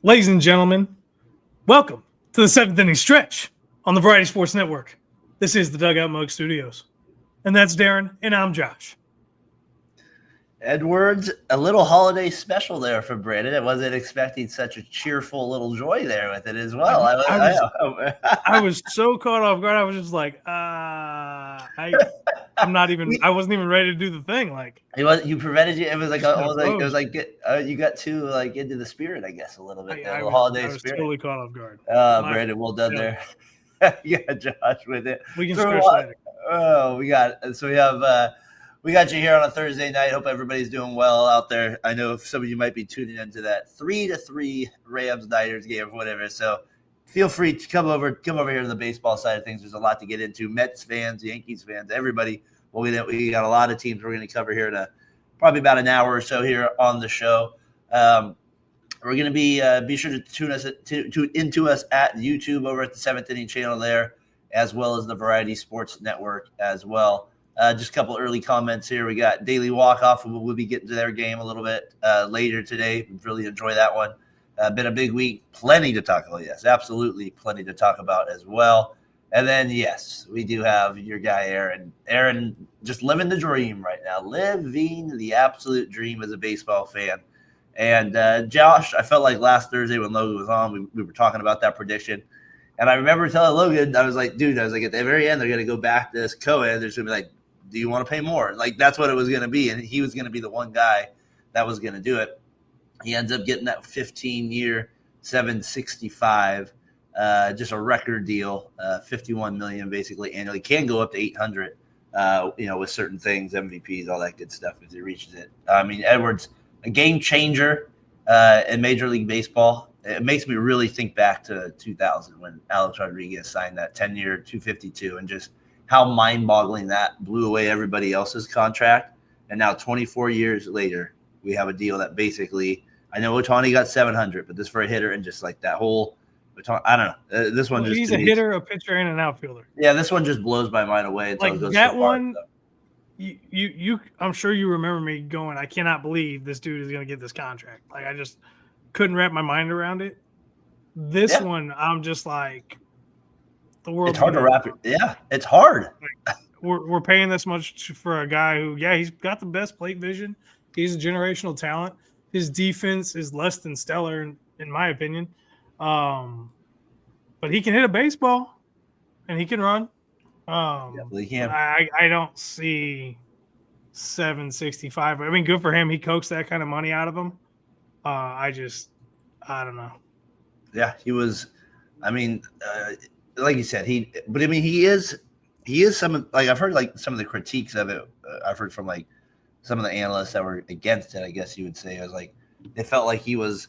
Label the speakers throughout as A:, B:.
A: Ladies and gentlemen, welcome to the seventh inning stretch on the Variety Sports Network. This is the Dugout Mug Studios. And that's Darren, and I'm Josh.
B: Edwards, a little holiday special there for Brandon. I wasn't expecting such a cheerful little joy there with it as well.
A: I was so caught off guard. I was just like, I wasn't even ready to do the thing. Like
B: you prevented you. It was like you got too like into the spirit, I guess, a little bit.
A: I was
B: spirit.
A: Totally caught off guard.
B: Brandon, well done there. Yeah, Josh with it.
A: We can stretch later.
B: Oh, we got you here on a Thursday night. Hope everybody's doing well out there. I know some of you might be tuning into that 3-3 Rams Niners game or whatever. So feel free to come over here to the baseball side of things. There's a lot to get into. Mets fans, Yankees fans, everybody. Well, we got a lot of teams we're going to cover here in probably about an hour or so here on the show. We're going to be sure to tune into us at YouTube over at the Seventh Inning channel there, as well as the Variety Sports Network as well. Just a couple early comments here. We got Daily Walk-Off. We'll be getting to their game a little bit later today. Really enjoy that one. Been a big week. Plenty to talk about. Yes, absolutely plenty to talk about as well. And then, yes, we do have your guy, Aaron. Aaron just living the dream right now. Living the absolute dream as a baseball fan. And, Josh, I felt like last Thursday when Logan was on, we were talking about that prediction. And I remember telling Logan, I was like, at the very end, they're going to go back to this Cohen. There's going to be like, do you want to pay more? Like, that's what it was going to be. And he was going to be the one guy that was going to do it. He ends up getting that 15-year, $765, just a record deal, $51 million basically annually. Can go up to $800, with certain things, MVPs, all that good stuff as he reaches it. I mean, Edwards, a game changer in Major League Baseball. It makes me really think back to 2000 when Alex Rodriguez signed that 10-year, $252, and just how mind-boggling that blew away everybody else's contract. And now 24 years later, we have a deal that basically, I know Ohtani got $700, but this for a hitter and just like that whole, I don't know. This one
A: he's a hitter, a pitcher, and an outfielder.
B: Yeah, this one just blows my mind away.
A: Like it goes that so one, you, I'm sure you remember me going, I cannot believe this dude is going to get this contract. Like I just couldn't wrap my mind around it. This one, I'm just like, the world.
B: It's hard to wrap it. Yeah, it's hard.
A: Like, we're paying this much for a guy who, he's got the best plate vision. He's a generational talent. His defense is less than stellar, in my opinion. But he can hit a baseball, and he can run.
B: He can.
A: I don't see $765. I mean, good for him. He coaxed that kind of money out of him. I don't know.
B: Yeah, he was. I mean, like you said, he is some, like I've heard like some of the critiques of it. I've heard from like some of the analysts that were against it, I guess you would say. I was like, they felt like he was,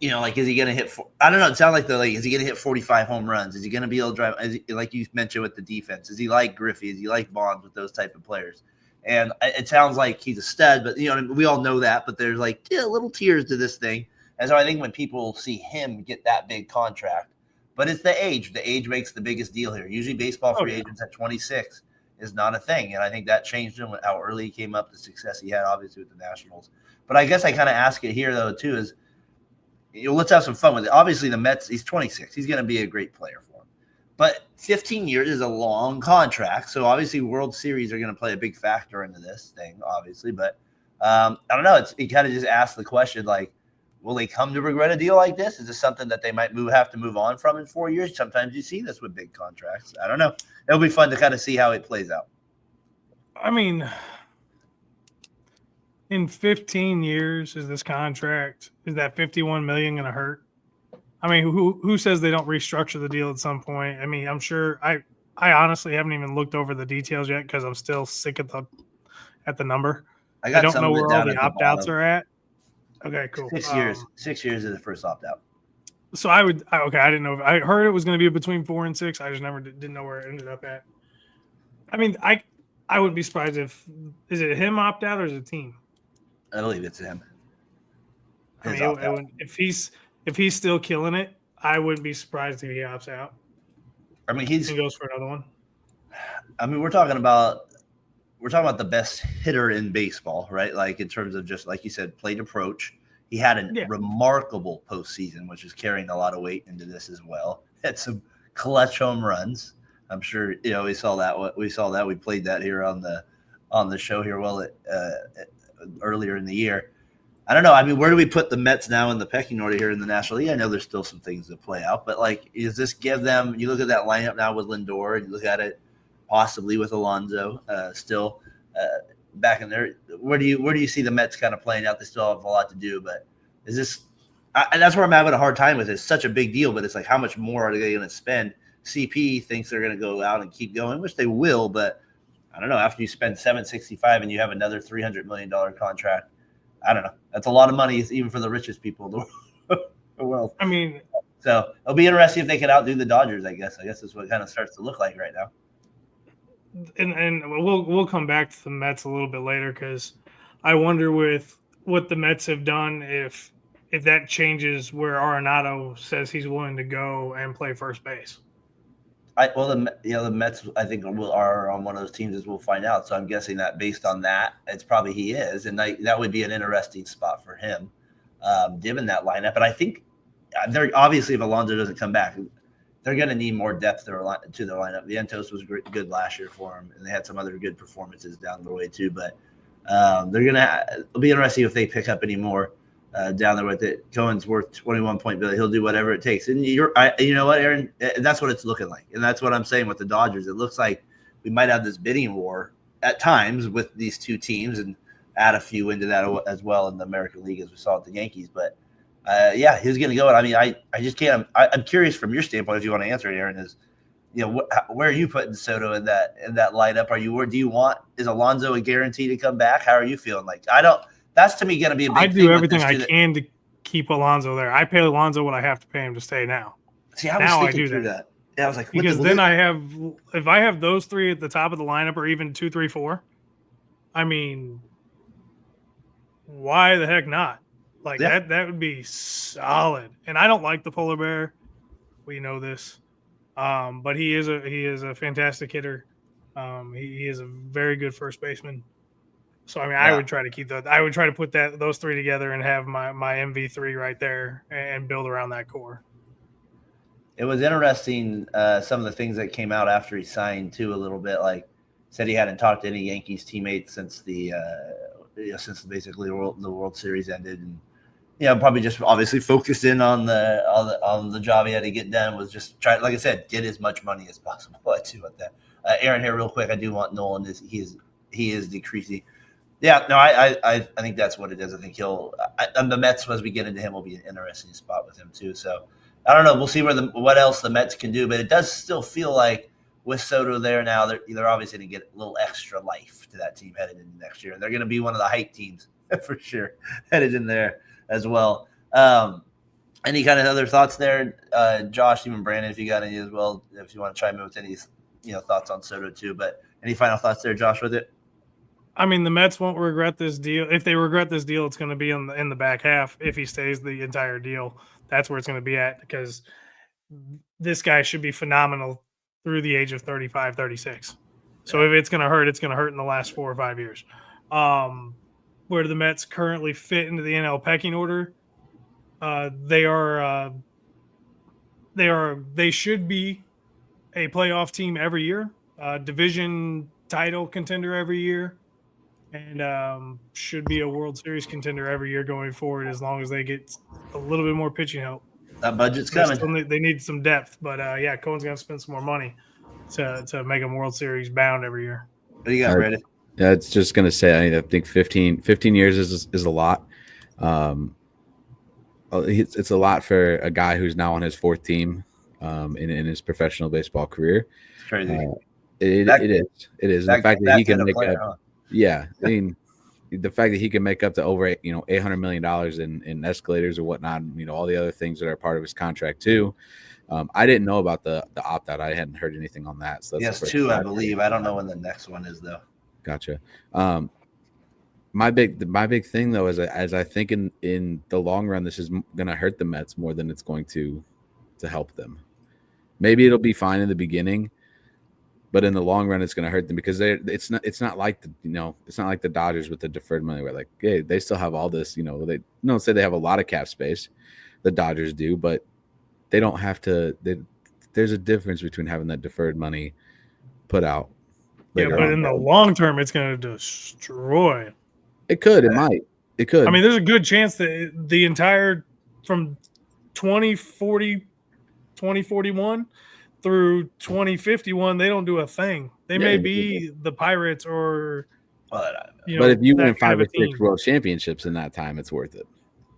B: like, is he going to hit? I don't know. It sounded like is he going to hit 45 home runs? Is he going to be able to drive? Like you mentioned with the defense, is he like Griffey? Is he like Bonds with those type of players? And it sounds like he's a stud, but we all know that. But there's like little tears to this thing. And so I think when people see him get that big contract, but it's the age. The age makes the biggest deal here. Usually baseball free agents at 26 is not a thing. And I think that changed him with how early he came up, the success he had, obviously, with the Nationals. But I guess I kind of ask it here, though, too, is let's have some fun with it. Obviously, the Mets, he's 26. He's going to be a great player for him. But 15 years is a long contract. So, obviously, World Series are going to play a big factor into this thing, obviously. But I don't know. You kind of just ask the question, like, will they come to regret a deal like this? Is this something that they might have to move on from in 4 years? Sometimes you see this with big contracts. I don't know. It'll be fun to kind of see how it plays out.
A: I mean, in 15 years, is that $51 million going to hurt? I mean, who says they don't restructure the deal at some point? I mean, I'm sure I honestly haven't even looked over the details yet because I'm still sick at the number. I don't know where all the opt-outs are at. Okay, cool.
B: 6 years. 6 years is the first opt-out.
A: So I didn't know. I heard it was going to be between 4 and 6. I just never didn't know where it ended up at. I mean, I wouldn't be surprised is it him opt out or is it team?
B: I believe it's him.
A: I mean, if he's still killing it, I wouldn't be surprised if he opts out.
B: I mean,
A: he goes for another one.
B: I mean, we're talking about the best hitter in baseball, right? Like in terms of just like you said, plate approach. he had a remarkable postseason, which is carrying a lot of weight into this as well. Had some clutch home runs. I'm sure we saw that. We played that here on the show here. Earlier in the year. I don't know. I mean, where do we put the Mets now in the pecking order here in the National League? I know there's still some things to play out, but does this give them? You look at that lineup now with Lindor, and you look at it possibly with Alonso still back in there. Where do you see the Mets kind of playing out? They still have a lot to do, but is this? And that's where I'm having a hard time with it. It's such a big deal, but it's like, how much more are they going to spend? CP thinks they're going to go out and keep going, which they will, but I don't know. After you spend $765 and you have another $300 million contract, I don't know. That's a lot of money, even for the richest people in the world.
A: I mean,
B: so it'll be interesting if they can outdo the Dodgers. I guess that's what it kind of starts to look like right now.
A: And we'll come back to the Mets a little bit later, because I wonder with what the Mets have done if that changes where Arenado says he's willing to go and play first base.
B: The Mets, I think, are on one of those teams, as we'll find out. So I'm guessing that based on that, it's probably he is, and that would be an interesting spot for him, given that lineup. But I think they're obviously, if Alonso doesn't come back, they're going to need more depth to their lineup. Vientos was good last year for him, and they had some other good performances down the way too. But it'll be interesting if they pick up any more. Down there with it. Cohen's worth 21 billion. He'll do whatever it takes. And you know what, Aaron? That's what it's looking like. And that's what I'm saying with the Dodgers. It looks like we might have this bidding war at times with these two teams, and add a few into that as well in the American League, as we saw at the Yankees. But he's going to go. And I mean, I just can't. I'm curious from your standpoint, if you want to answer it, Aaron, is where are you putting Soto in that lineup? Is Alonso a guarantee to come back? How are you feeling? That's to me going to be a big thing.
A: I do everything I can to keep Alonso there. I pay Alonso what I have to pay him to stay now.
B: See, I was thinking through that. Yeah, I was like,
A: because then if I have those three at the top of the lineup, or even 2, 3, 4, I mean, why the heck not? That would be solid. And I don't like the polar bear. We know this. But he is a fantastic hitter. He is a very good first baseman. So I mean, I would try to keep that. I would try to put those three together and have my MV3 right there and build around that core.
B: It was interesting, some of the things that came out after he signed too. A little bit, said he hadn't talked to any Yankees teammates since basically the World Series ended, and probably just obviously focused in on the job he had to get done. Was just trying, like I said, get as much money as possible. I do want that. Aaron, here real quick. I do want Nolan. He is decreasing. Yeah, no, I think that's what it is. I think the Mets, as we get into him, will be an interesting spot with him too. So I don't know. We'll see what else the Mets can do, but it does still feel like with Soto there now, they're obviously going to get a little extra life to that team headed into next year, and they're going to be one of the hype teams for sure headed in there as well. Any kind of other thoughts there, Josh, even Brandon, if you got any as well, if you want to chime in with any thoughts on Soto too. But any final thoughts there, Josh, with it?
A: I mean, the Mets won't regret this deal. If they regret this deal, it's going to be in the back half. If he stays the entire deal, that's where it's going to be at, because this guy should be phenomenal through the age of 35, 36. So if it's going to hurt, it's going to hurt in the last 4 or 5 years. Where the Mets currently fit into the NL pecking order, they should be a playoff team every year, division title contender every year, and should be a World Series contender every year going forward, as long as they get a little bit more pitching help.
B: That budget's coming.
A: They need some depth, but Cohen's going to spend some more money to make them World Series bound every year.
B: What do you got, Brandon?
C: Yeah, it's just going to say, I think 15 years is a lot. It's a lot for a guy who's now on his 4th team in his professional baseball career.
B: It's crazy.
C: It is. The fact that he can make up, I mean, the fact that he can make up to over $800 million in escalators or whatnot, all the other things that are part of his contract too. I didn't know about the opt out. I hadn't heard anything on that. So
B: that's 2, I believe. I don't know when the next one is though.
C: Gotcha. My big thing though is, as I think in the long run, this is going to hurt the Mets more than it's going to help them. Maybe it'll be fine in the beginning, but in the long run, it's going to hurt them because it's not like it's not like the Dodgers with the deferred money where like, hey, they still have all this, they don't say they have a lot of cap space. The Dodgers do, but they don't have to. There's a difference between having that deferred money put out.
A: Yeah, but in the long term, it's going to destroy.
C: It could. It might. It could.
A: I mean, there's a good chance that the entire from 2041 through 2051, they don't do a thing. They may be the Pirates or,
C: but if you win 5 or 6 world championships in that time, it's worth it.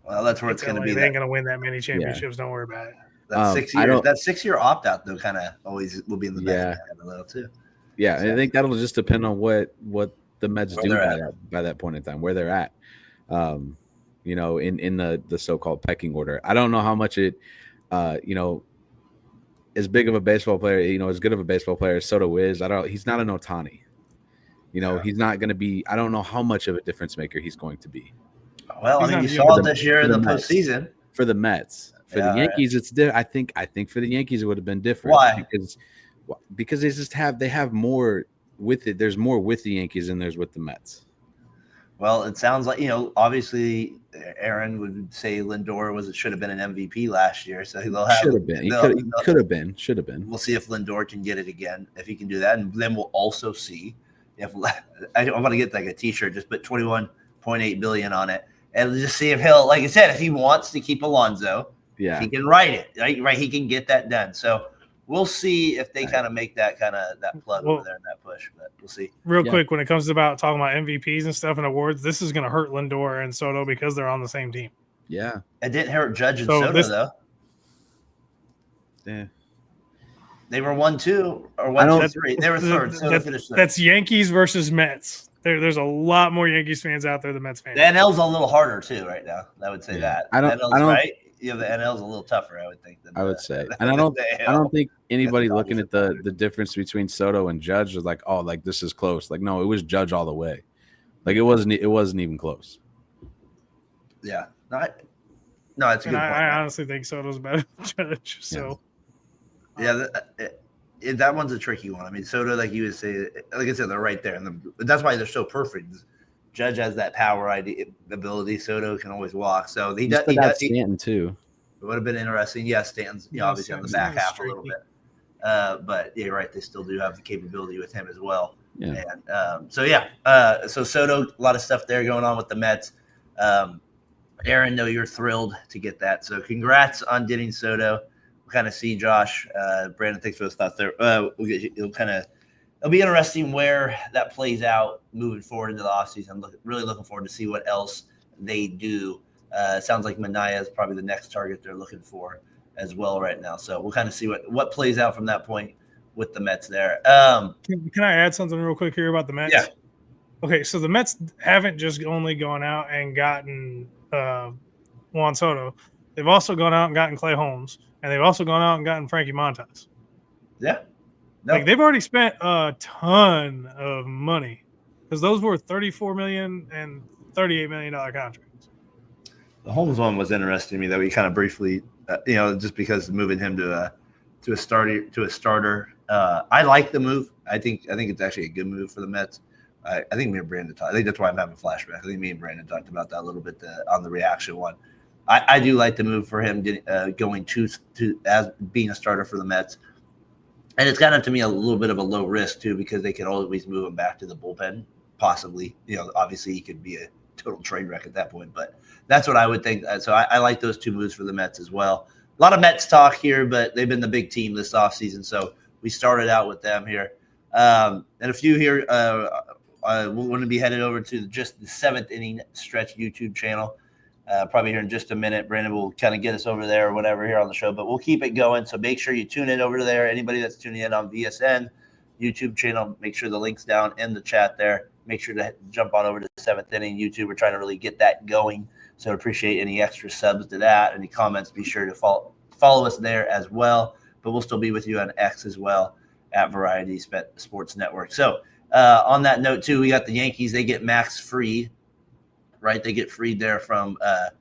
B: Well, that's where it's going to be.
A: They ain't going to win that many championships. Don't worry about it.
B: That 6 year, that 6 year opt out though, kind of always will be in the back of a little too.
C: Yeah, and I think that'll just depend on what the Mets do by that point in time, where they're at. In the so-called pecking order. I don't know how much it, as big of a baseball player, as good of a baseball player as Soto is. He's not an Ohtani. He's not going to be. I don't know how much of a difference maker he's going to be.
B: Well, I mean, you saw it this year in the postseason
C: for the Mets. For the Yankees, it's different. I think for the Yankees, it would have been different.
B: Why?
C: Because they have more with it. There's more with the Yankees than there's with the Mets.
B: Well, it sounds like, obviously Aaron would say Lindor should have been an MVP last year. So
C: should have been. He could have been. Should have been.
B: We'll see if Lindor can get it again, if he can do that. And then we'll also see if I want to get like a t-shirt, just put $21.8 billion on it. And just see if he'll, like I said, if he wants to keep Alonso, he can write it. Right? He can get that done. So we'll see if they kind of make that plug over there and that push, but we'll see.
A: Real quick, when it comes about talking about MVPs and stuff and awards, this is going to hurt Lindor and Soto because they're on the same team.
C: Yeah.
B: It didn't hurt Judge and Soto, though.
C: Yeah.
B: They were 1-2 or 1-3. They were third.
A: That's Yankees versus Mets. There's a lot more Yankees fans out there than Mets fans.
B: The NL's a little harder, too, right now. I would say that. The NL's a little tougher, I would think.
C: I would say, and I don't think anybody looking at the difference between Soto and Judge was like, oh, like this is close. Like, no, it was Judge all the way. Like it wasn't even close.
B: Yeah, no, it's a good point.
A: I honestly think Soto's better than Judge. So,
B: that one's a tricky one. I mean, Soto, like you would say, like I said, they're right there, and that's why they're so perfect. Judge has that power ability. Soto can always walk. So he does.
C: Stanton too.
B: It would have been interesting. Yeah, Stanton's obviously on the back half a little bit. But yeah, you're right. They still do have the capability with him as well.
C: Yeah.
B: And so Soto, a lot of stuff there going on with the Mets. Aaron, know you're thrilled to get that. So congrats on getting Soto. We'll kind of see Josh. Brandon, thanks for those thoughts there. It'll be interesting where that plays out moving forward into the offseason. I'm really looking forward to see what else they do. It sounds like Manaea is probably the next target they're looking for as well right now. So we'll kind of see what plays out from that point with the Mets there.
A: Can I add something real quick here about the Mets?
B: Yeah.
A: Okay, so the Mets haven't just only gone out and gotten Juan Soto. They've also gone out and gotten Clay Holmes, and they've also gone out and gotten Frankie Montas.
B: Yeah.
A: No. Like they've already spent a ton of money because those were $34 million and $38 million contracts.
B: The Holmes one was interesting to me that we kind of briefly, just because moving him to a starter. I like the move. I think it's actually a good move for the Mets. I think me and Brandon talked. I think that's why I'm having a flashback. I think me and Brandon talked about that a little bit on the reaction one. I do like the move for him going to as being a starter for the Mets. And it's kind of, to me, a little bit of a low risk, too, because they could always move him back to the bullpen, possibly. Obviously, he could be a total train wreck at that point. But that's what I would think. So I like those two moves for the Mets as well. A lot of Mets talk here, but they've been the big team this offseason. So we started out with them here. And a few here, we're going to be headed over to just the 7th inning stretch YouTube channel. Probably here in just a minute. Brandon will kind of get us over there or whatever here on the show, but we'll keep it going. So make sure you tune in over there. Anybody that's tuning in on VSN YouTube channel, make sure the link's down in the chat there. Make sure to jump on over to the 7th inning YouTube. We're trying to really get that going. So appreciate any extra subs to that. Any comments, be sure to follow us there as well. But we'll still be with you on X as well at Variety Sports Network. So on that note, too, we got the Yankees. They get max free. Right, they get freed there from the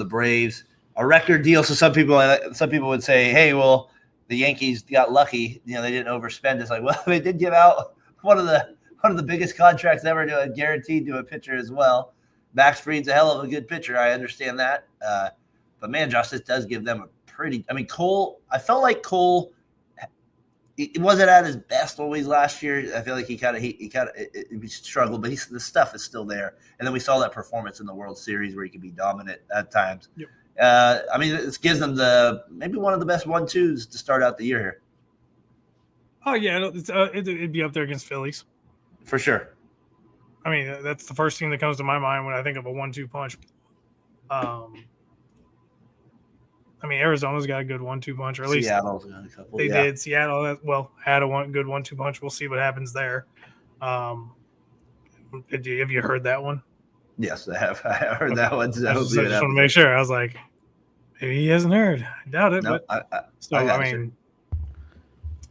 B: Braves. A record deal. So some people would say, hey, well, the Yankees got lucky. You know, they didn't overspend. It's like, well, they did give out one of the biggest contracts ever to a guaranteed to a pitcher as well. Max Fried's a hell of a good pitcher. I understand that. But man, Josh, this does give them a pretty. I mean, Cole. I felt like Cole. It wasn't at his best always last year. I feel like he struggled, but the stuff is still there. And then we saw that performance in the World Series where he could be dominant at times.
A: Yep.
B: I mean, this gives them maybe one of the best 1-2s to start out the year here.
A: Oh yeah, it'd be up there against Phillies
B: for sure.
A: I mean, that's the first thing that comes to my mind when I think of a 1-2 punch. I mean, Arizona's got a good 1-2 punch, or at least
B: Seattle's got a couple.
A: They did. Seattle, had a good 1-2 punch. We'll see what happens there. Have you heard that one?
B: Yes, I have. I heard that one.
A: I just want to make sure. I was like, maybe he hasn't heard. I doubt it.
B: No,
A: but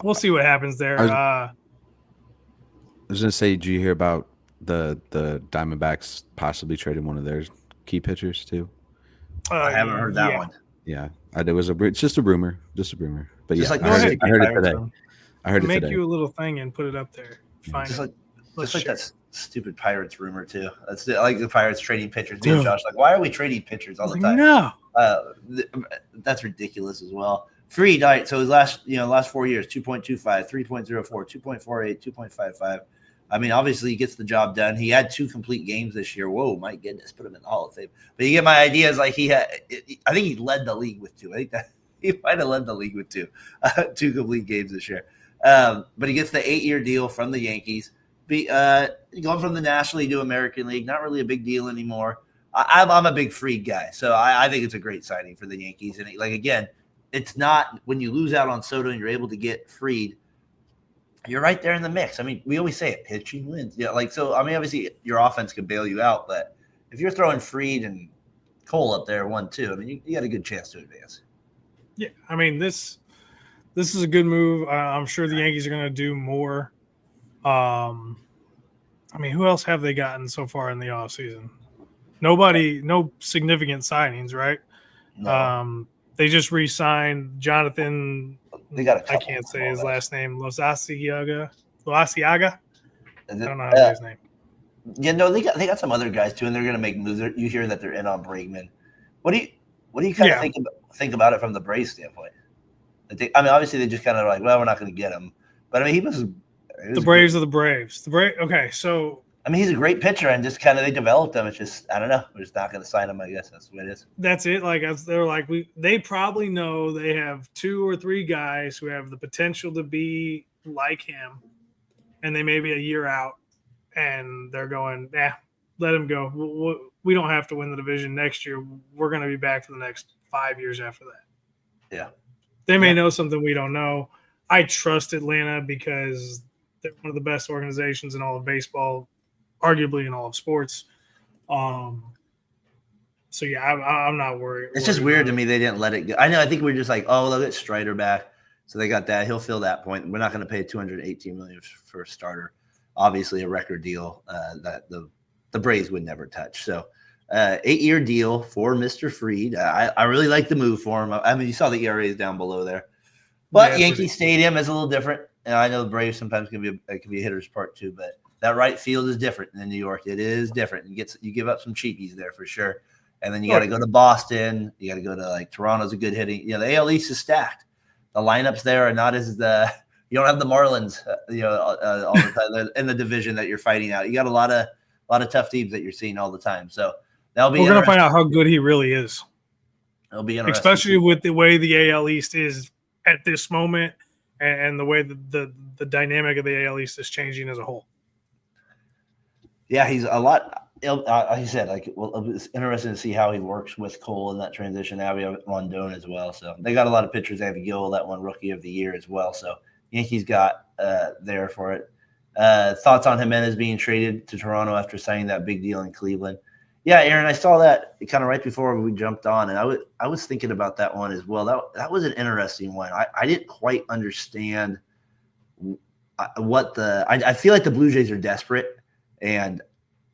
A: we'll see what happens there.
C: I was going to say, did you hear about the Diamondbacks possibly trading one of their key pitchers too?
B: I haven't heard that one.
C: Yeah, it's just a rumor, But
B: just
C: I heard it today. I heard it today.
A: Make you a little thing and put it up there. Fine.
B: Just like that stupid Pirates rumor too. That's like the Pirates trading pitchers. Me and Josh, like, why are we trading pitchers all the time?
A: No,
B: that's ridiculous as well. Fried, all right. So his last 4 years, 2.25, 3.04, 2.48, 2.55. I mean, obviously he gets the job done. He had 2 complete games this year. Whoa, my goodness, put him in the Hall of Fame. But you get my idea. Is like I think he led the league with 2. I think that he might have led the league with 2 complete games this year. But he gets the 8-year deal from the Yankees. Going from the National League to American League, not really a big deal anymore. I'm a big Fried guy, so I think it's a great signing for the Yankees. And again, it's not when you lose out on Soto and you're able to get Fried, you're right there in the mix. I mean, we always say it, pitching wins. Yeah, so I mean, obviously your offense can bail you out, but if you're throwing Fried and Cole up there 1-2, I mean, you got a good chance to advance.
A: Yeah, I mean this is a good move. I'm sure the Yankees are going to do more. I mean, who else have they gotten so far in the offseason? Nobody, no significant signings, right?
B: No.
A: They just re-signed Jonathan.
B: They got a couple.
A: I can't say his last name. Loasiaga. I don't know how to say his name.
B: Yeah, no, they got some other guys too, and they're going to make moves. You hear that they're in on Bregman. What do you kind of think about it from the Braves standpoint? I mean, obviously they just kind of like, well, we're not going to get him, but I mean, he was
A: the Braves are the Braves. Okay, so
B: I mean, he's a great pitcher, and just kind of they developed him. It's just I don't know. We're just not going to sign him. I guess that's the way it is.
A: That's it. Like they're like they probably know they have 2 or 3 guys who have the potential to be like him, and they may be a year out, and they're going, let him go. We don't have to win the division next year. We're going to be back for the next 5 years after that.
B: Yeah,
A: they may know something we don't know. I trust Atlanta because they're one of the best organizations in all of baseball, arguably in all of sports. So yeah, I'm not worried.
B: It's just weird to me they didn't let it go. I know. I think we're just like, oh, they'll get Strider back, so they got that. He'll fill that point. We're not going to pay $218 million for a starter. Obviously, a record deal that the Braves would never touch. So, 8-year deal for Mr. Fried. I really like the move for him. I mean, you saw the ERAs down below there, but Yankee Stadium is a little different. And I know the Braves sometimes can be a hitter's park too, but that right field is different than New York. It is different. You give up some cheapies there for sure. And then you got to go to Boston. You got to go to like Toronto's a good hitting. You know, the AL East is stacked. The lineups there are not as you don't have the Marlins, all the time in the division that you're fighting out. You got a lot of tough teams that you're seeing all the time. So that'll be.
A: We're gonna find out how good he really is.
B: It'll be interesting,
A: especially with the way the AL East is at this moment, and the way the dynamic of the AL East is changing as a whole.
B: Yeah, he's a lot. Like you said, it's interesting to see how he works with Cole in that transition. Now we have Rondon as well. So they got a lot of pitchers. They have Gill, that one Rookie of the Year as well. So Yankees got there for it. Thoughts on Jimenez being traded to Toronto after signing that big deal in Cleveland? Yeah, Aaron, I saw that kind of right before we jumped on, and I was thinking about that one as well. That was an interesting one. I didn't quite understand I feel like the Blue Jays are desperate, and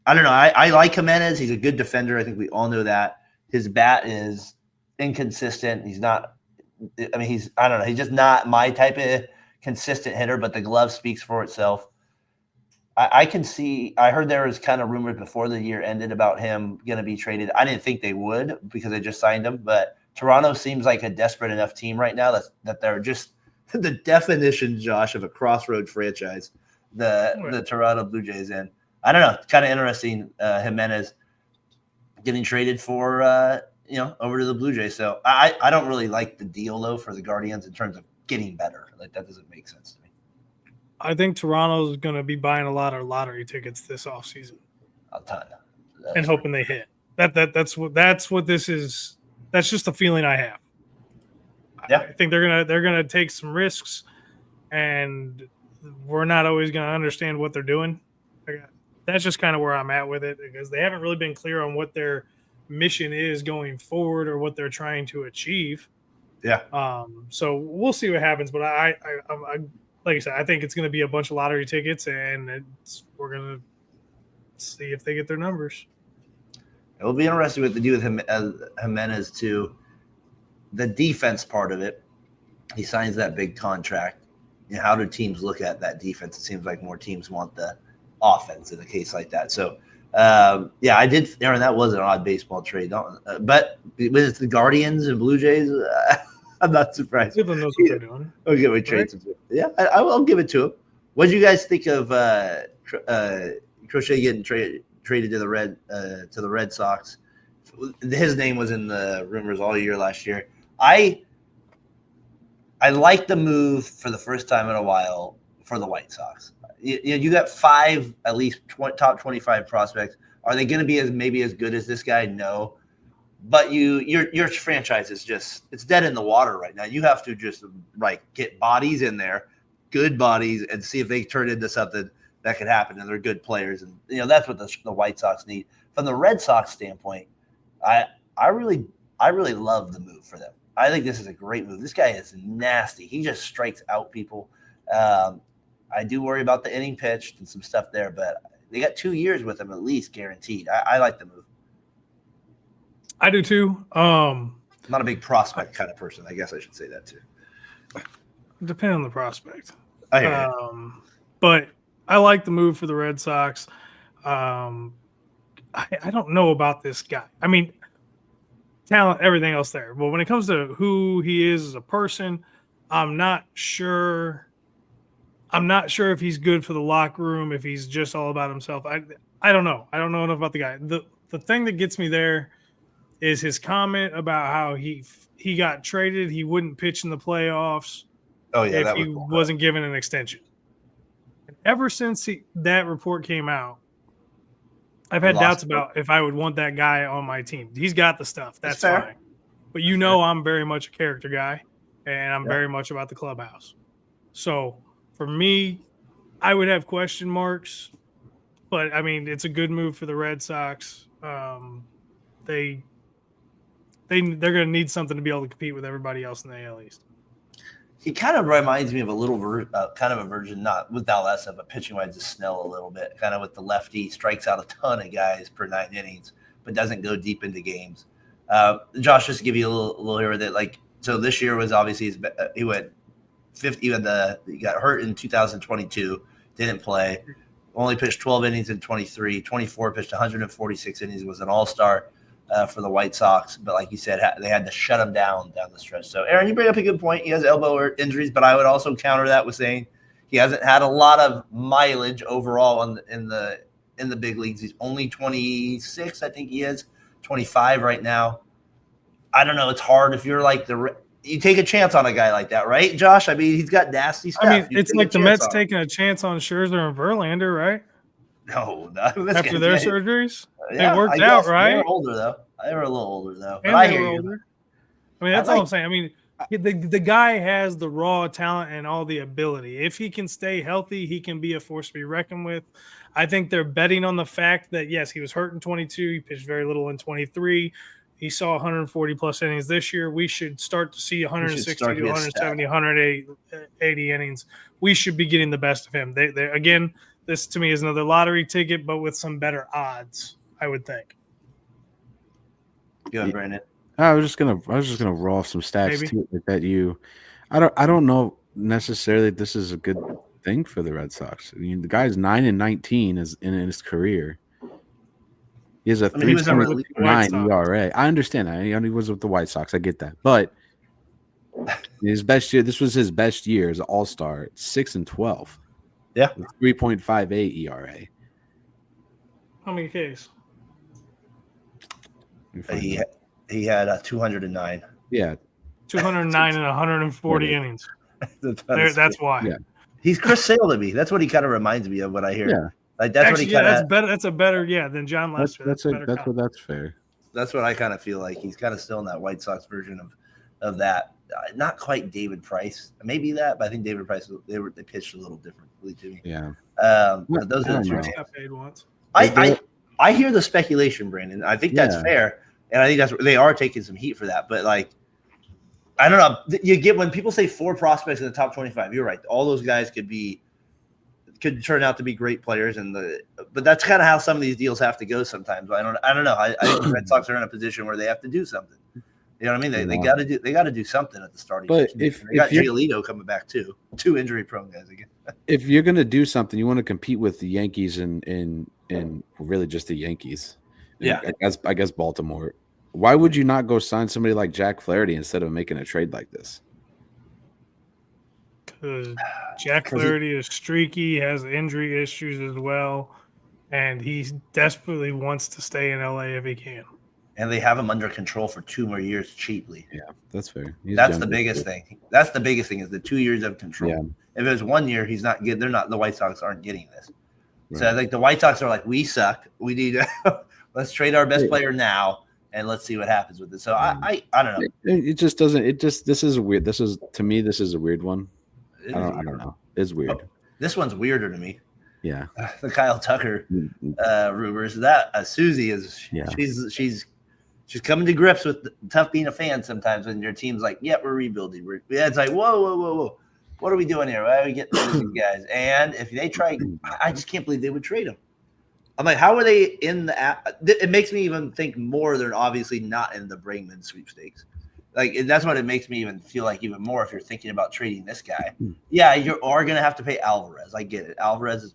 B: I don't know. I like Jimenez. He's a good defender. I think we all know that. His bat is inconsistent. He's not I mean, I don't know. He's just not my type of consistent hitter, but the glove speaks for itself. I can see. I heard there was kind of rumors before the year ended about him going to be traded. I didn't think they would because they just signed him, but Toronto seems like a desperate enough team right now that they're just the definition, Josh, of a crossroad franchise. The Toronto Blue Jays, and I don't know. It's kind of interesting. Jimenez getting traded for over to the Blue Jays. So I don't really like the deal though for the Guardians in terms of getting better. Like that doesn't make sense to me.
A: I think Toronto's going to be buying a lot of lottery tickets this offseason.
B: A ton.
A: And hoping they hit. That's what this is. That's just the feeling I have.
B: Yeah.
A: I think they're gonna take some risks, and we're not always going to understand what they're doing. That's just kind of where I'm at with it because they haven't really been clear on what their mission is going forward or what they're trying to achieve.
B: Yeah.
A: So we'll see what happens, but I like I said, I think it's going to be a bunch of lottery tickets, and we're going to see if they get their numbers.
B: It will be interesting what they do with Jimenez too. The defense part of it, he signs that big contract. How do teams look at that defense? It seems like more teams want the offense in a case like that. So, I did. Aaron, that was an odd baseball trade. But with the Guardians and Blue Jays, I'm not surprised.
A: Everyone knows what they're doing.
B: I'll give it trades. Right? Yeah, I'll give it to him. What did you guys think of Crochet getting traded to the Red Sox? His name was in the rumors all year last year. I like the move for the first time in a while for the White Sox. You got 5 at least top 25 prospects. Are they going to be maybe as good as this guy? No. But your franchise is it's dead in the water right now. You have to just get bodies in there, good bodies, and see if they turn into something that could happen. And they're good players, and that's what the White Sox need. From the Red Sox standpoint, I really love the move for them. I think this is a great move. This guy is nasty. He just strikes out people. I do worry about the inning pitched and some stuff there, but they got 2 years with him at least guaranteed. I like the move.
A: I do too.
B: I'm not a big prospect kind of person. I guess I should say that too.
A: Depending on the prospect.
B: I hear you.
A: But I like the move for the Red Sox. I don't know about this guy. I mean, talent, everything else there. But when it comes to who he is as a person, I'm not sure if he's good for the locker room, if he's just all about himself. I don't know. I don't know enough about the guy. The thing that gets me there is his comment about how he got traded. He wouldn't pitch in the playoffs if he wasn't given an extension. And ever since that report came out, I've had doubts about if I would want that guy on my team. He's got the stuff. That's fine. But I'm very much a character guy, and I'm very much about the clubhouse. So for me, I would have question marks. But, I mean, it's a good move for the Red Sox. They're going to need something to be able to compete with everybody else in the AL East.
B: He kind of reminds me of a little kind of a version, not with Dalessa, but pitching-wise, is Snell a little bit. Kind of with the lefty, strikes out a ton of guys per 9 innings, but doesn't go deep into games. Josh, just to give you a little here with it, so this year was obviously he went 50. He got hurt in 2022, didn't play, only pitched 12 innings in 23, 24 pitched 146 innings, was an all-star for the White Sox. But like you said, they had to shut him down the stretch. So, Aaron, you bring up a good point. He has elbow injuries, but I would also counter that with saying he hasn't had a lot of mileage overall in the big leagues. He's only 26, I think he is, 25 right now. I don't know. It's hard if you're you take a chance on a guy like that, right, Josh? I mean, he's got nasty stuff.
A: I mean, it's like the Mets taking a chance on Scherzer and Verlander, right?
B: No.
A: After their surgeries? They worked out, right?
B: They were older, though. They were a little older, though.
A: But I hear you. Older. I mean, that's all I'm saying. I mean, the guy has the raw talent and all the ability. If he can stay healthy, he can be a force to be reckoned with. I think they're betting on the fact that, yes, he was hurt in 22. He pitched very little in 23. He saw 140-plus innings this year. We should start to see 160 to 170, 180 innings. We should be getting the best of him. Again, this to me is another lottery ticket, but with some better odds, I would think.
B: Go ahead, Brandon.
C: I was just gonna roll off some stats too that I don't know necessarily this is a good thing for the Red Sox. I mean, the guy's 9-19 in his careir. He has a
B: he was a
C: 3.9 ERA. I understand that. He was with the White Sox. I get that. But his best year, this was his best year as an All-Star, 6-12.
B: Yeah.
C: 3.58 ERA.
A: How many Ks?
B: He had 209.
C: Yeah.
A: 209 and 140 innings. That's why.
C: Yeah.
B: He's Chris Sale to me. That's what he kind of reminds me of when I hear.
C: Yeah.
B: Like that's
A: actually,
B: what he kind of.
A: That's better. That's a better, than John Lester.
C: That's fair.
B: That's what I kind of feel like. He's kind of still in that White Sox version of that. Not quite David Price, maybe that, but I think David Price they pitched a little differently to me.
C: Yeah.
B: But those are the two.
A: Got paid once.
B: I hear the speculation, Brandon. I think that's fair, and I think they are taking some heat for that. But like, I don't know. You get when people say 4 prospects in the top 25. You're right. All those guys could turn out to be great players, but that's kind of how some of these deals have to go sometimes. I don't know. I think the Red Sox are in a position where they have to do something. You know what I mean? They got to do something at the starting.
C: But
B: they got Giolito coming back too, 2 injury prone guys again.
C: If you're gonna do something, you want to compete with the Yankees and really just the Yankees.
B: Yeah,
C: I guess Baltimore. Why would you not go sign somebody like Jack Flaherty instead of making a trade like this?
A: Because Jack Flaherty is streaky, has injury issues as well, and he desperately wants to stay in LA if he can.
B: And they have him under control for 2 more years cheaply.
C: Yeah, that's fair.
B: That's the biggest thing. That's the biggest thing is the 2 years of control. Yeah. If it was 1 year, he's not good. The White Sox aren't getting this. Right. So I think the White Sox are like, we suck. We need let's trade our best player now and let's see what happens with it. So I don't know.
C: It just doesn't. This is weird. This is a weird one. I don't know. It's weird.
B: Oh, this one's weirder to me.
C: Yeah.
B: The Kyle Tucker rumors. That Susie is. Yeah. She's coming to grips with tough being a fan sometimes when your team's like, yeah, we're rebuilding. It's like, whoa. What are we doing here? Why are we getting rid of these guys? And if they try, I just can't believe they would trade them. I'm like, how are they in the – it makes me even think more they're obviously not in the Bregman sweepstakes. Like, that's what it makes me even feel like even more if you're thinking about trading this guy. Yeah, you are going to have to pay Alvarez. I get it. Alvarez is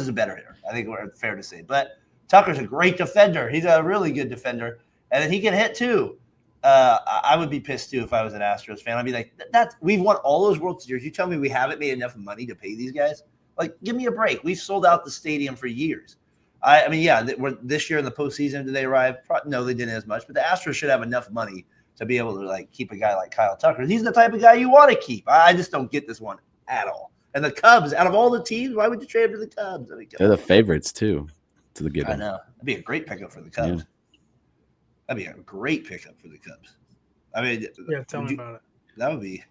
B: a better hitter. I think we're fair to say. But Tucker's a great defender. He's a really good defender. And then he can hit too. I would be pissed too if I was an Astros fan. I'd be like, we've won all those World Series. You tell me we haven't made enough money to pay these guys? Like, give me a break. We've sold out the stadium for years. I mean, yeah, this year in the postseason, did they arrive? No, they didn't as much. But the Astros should have enough money to be able to like keep a guy like Kyle Tucker. He's the type of guy you want to keep. I just don't get this one at all. And the Cubs, out of all the teams, why would you trade him to the Cubs? I mean,
C: they're the favorites too to get him.
B: I know. That'd be a great pickup for the Cubs. Yeah. That'd be a great pickup for the Cubs. I mean,
A: tell me about it.
B: That would be.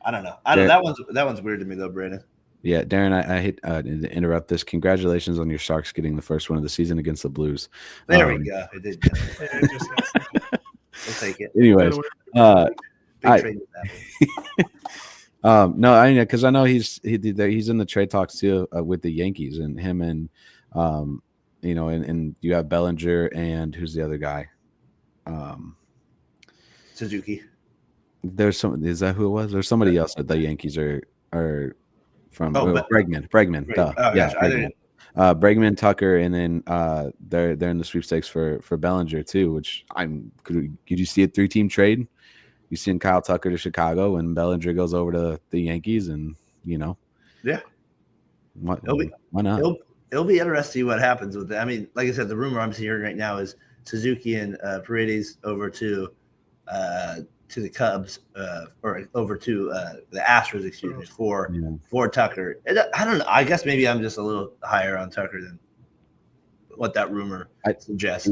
B: I don't know. That one's weird to me though, Brandon.
C: Yeah, Darren, I hate to interrupt this. Congratulations on your Sharks getting the first win of the season against the Blues.
B: There we go. It did. We'll take it.
C: Anyways, no, because I know he's in the trade talks too with the Yankees and him and and you have Bellinger and who's the other guy?
B: Suzuki.
C: There's some. Is that who it was? There's somebody else that the Yankees are from. Bregman.
B: Bregman.
C: Bregman, Tucker, and then they're in the sweepstakes for Bellinger too. Which could you see a 3-team trade? You seen Kyle Tucker to Chicago and Bellinger goes over to the Yankees, and
B: yeah,
C: why not?
B: It'll be interesting what happens with that. I mean, like I said, the rumor I'm hearing right now is Suzuki and Paredes over to the Cubs or over to the Astros, excuse me, for Tucker. I don't know. I guess maybe I'm just a little higher on Tucker than what that rumor suggests.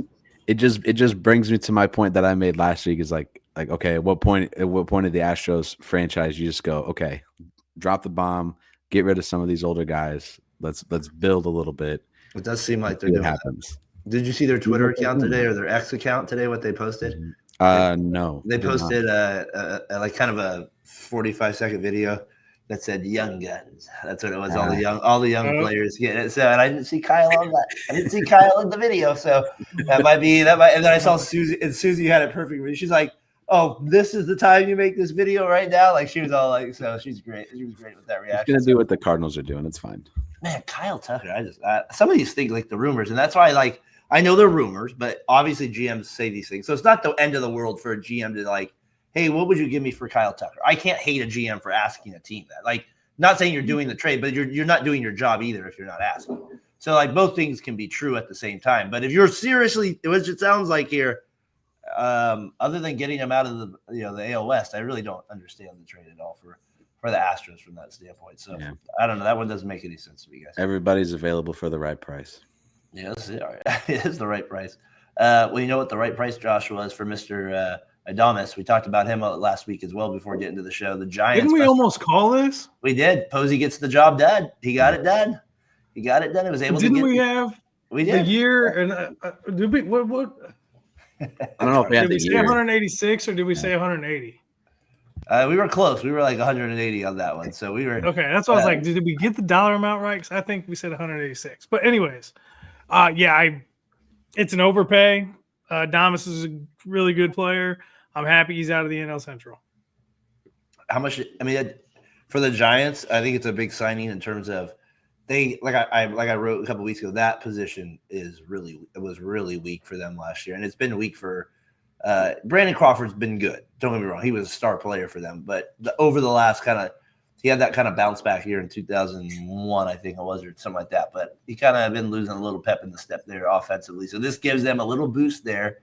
C: It just brings me to my point that I made last week is like okay, at what point of the Astros franchise you just go, okay, drop the bomb, get rid of some of these older guys. Let's build a little bit.
B: It does seem like they're doing that. Did you see their Twitter account today or their X account today? What they posted?
C: No.
B: They posted like kind of a 45-second video that said "Young Guns." That's what it was. All the young players getting it. So, and I didn't see Kyle on that. I didn't see Kyle in the video. So that might. And then I saw Susie, and Susie had it perfect. She's like, "Oh, this is the time you make this video right now." Like she was all like, so she's great. She was great with that reaction.
C: She's gonna do what the Cardinals are doing. It's fine.
B: Man, Kyle Tucker. Some of these things like the rumors, and that's why I know they're rumors, but obviously GMs say these things. So it's not the end of the world for a GM to like, hey, what would you give me for Kyle Tucker? I can't hate a GM for asking a team that. Like, not saying you're doing the trade, but you're not doing your job either if you're not asking. So like both things can be true at the same time. But if you're seriously, which it sounds like here, other than getting him out of the AL West, I really don't understand the trade at all for the Astros from that standpoint. So yeah. I don't know. That one doesn't make any sense to me, guys.
C: Everybody's available for the right price.
B: Yeah, it is the right price. Well, you know what the right price, Josh, was for Mr. Adames. We talked about him last week as well before getting to the show. The Giants.
A: Didn't we almost call this?
B: We did. Posey gets the job done. He got it done. He was able
A: Didn't
B: to get
A: we have
B: we did.
A: the year and did we what
C: I don't know if we had
A: did we say 186 or did we say 180?
B: We were close. We were like 180 on that one. So we were
A: okay. That's what I was like. Did we get the dollar amount right? Because I think we said 186. But anyways, it's an overpay. Adames is a really good player. I'm happy he's out of the NL Central.
B: How much? I mean, for the Giants, I think it's a big signing in terms of they I wrote a couple of weeks ago. That position was really weak for them last year, and it's been weak for. Brandon Crawford's been good. Don't get me wrong; he was a star player for them. But over the last he had that kind of bounce back here in 2001, I think it was, or something like that. But he kind of been losing a little pep in the step there offensively. So this gives them a little boost there.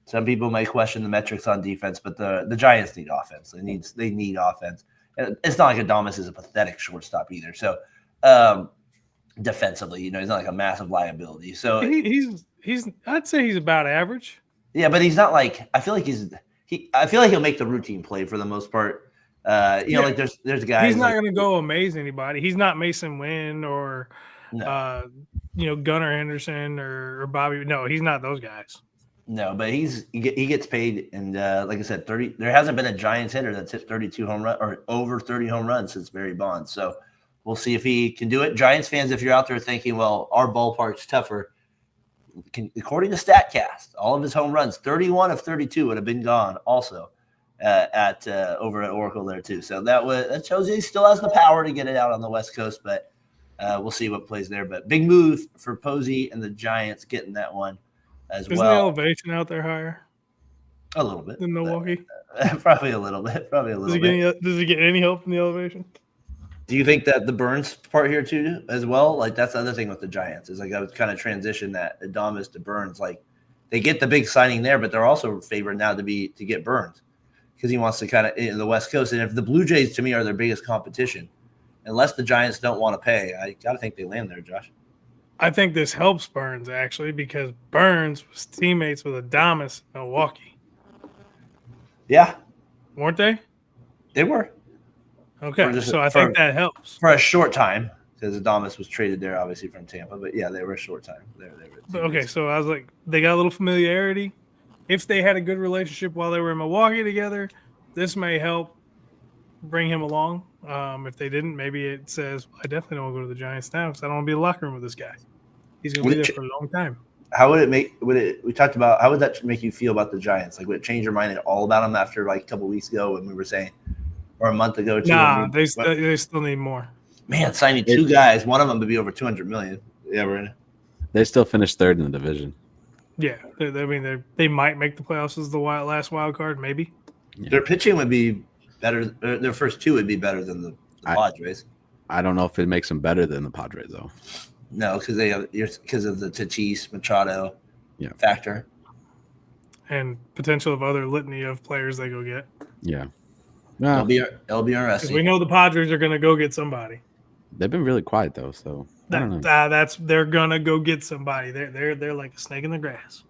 B: Some people might question the metrics on defense, but the Giants need offense. They need offense. It's not like Adames is a pathetic shortstop either. So defensively, he's not like a massive liability. So
A: he's I'd say he's about average.
B: Yeah, but he's not like I feel like he'll make the routine play for the most part. Like there's guys.
A: He's not going to go amaze anybody. He's not Mason Wynn or Gunnar Henderson or Bobby. No, he's not those guys.
B: No, but he gets paid, and like I said, 30. There hasn't been a Giants hitter that's hit 32 home run or over 30 home runs since Barry Bonds. So we'll see if he can do it. Giants fans, if you're out there thinking, well, our ballpark's tougher. According to StatCast, all of his home runs, 31 of 32 would have been gone also over at Oracle there too. So that shows he still has the power to get it out on the West Coast, but we'll see what plays there. But big move for Posey and the Giants getting that one as well.
A: Isn't the elevation out there higher?
B: A little bit.
A: In Milwaukee?
B: Probably a little bit.
A: Does he get any help from the elevation?
B: Do you think that the Burns part here too as well? Like that's the other thing with the Giants is like I was kind of transition that Adames to Burns. Like they get the big signing there, but they're also favored now to get Burns because he wants to kind of in the West Coast. And if the Blue Jays to me are their biggest competition, unless the Giants don't want to pay, I gotta think they land there, Josh.
A: I think this helps Burns actually because Burns was teammates with Adames in Milwaukee.
B: Yeah,
A: weren't they?
B: They were.
A: Okay, so I think that helps
B: for a short time because Adames was traded there, obviously from Tampa. But yeah, they were a short time.
A: Okay, so I was like, they got a little familiarity. If they had a good relationship while they were in Milwaukee together, this may help bring him along. If they didn't, maybe it says, I definitely don't want to go to the Giants now because I don't want to be in the locker room with this guy. He's going to be there for a long time.
B: How would we talked about, how would that make you feel about the Giants? Like, would it change your mind at all about them after like a couple weeks ago when we were saying, or a month ago?
A: Nah, they still need more.
B: Man, signing two guys, one of them would be over $200 million. Yeah,
C: they still finished third in the division.
A: Yeah, they might make the playoffs as the last wild card, maybe.
B: Yeah. Their pitching would be better. Their first two would be better than the Padres.
C: I don't know if it makes them better than the Padres though.
B: No, because of the Tatis Machado factor
A: and potential of other litany of players they go get.
C: Yeah,
B: it'll be interesting.
A: We know the Padres are going to go get somebody.
C: They've been really quiet though, so I don't know.
A: They're gonna go get somebody. They're like a snake in the grass.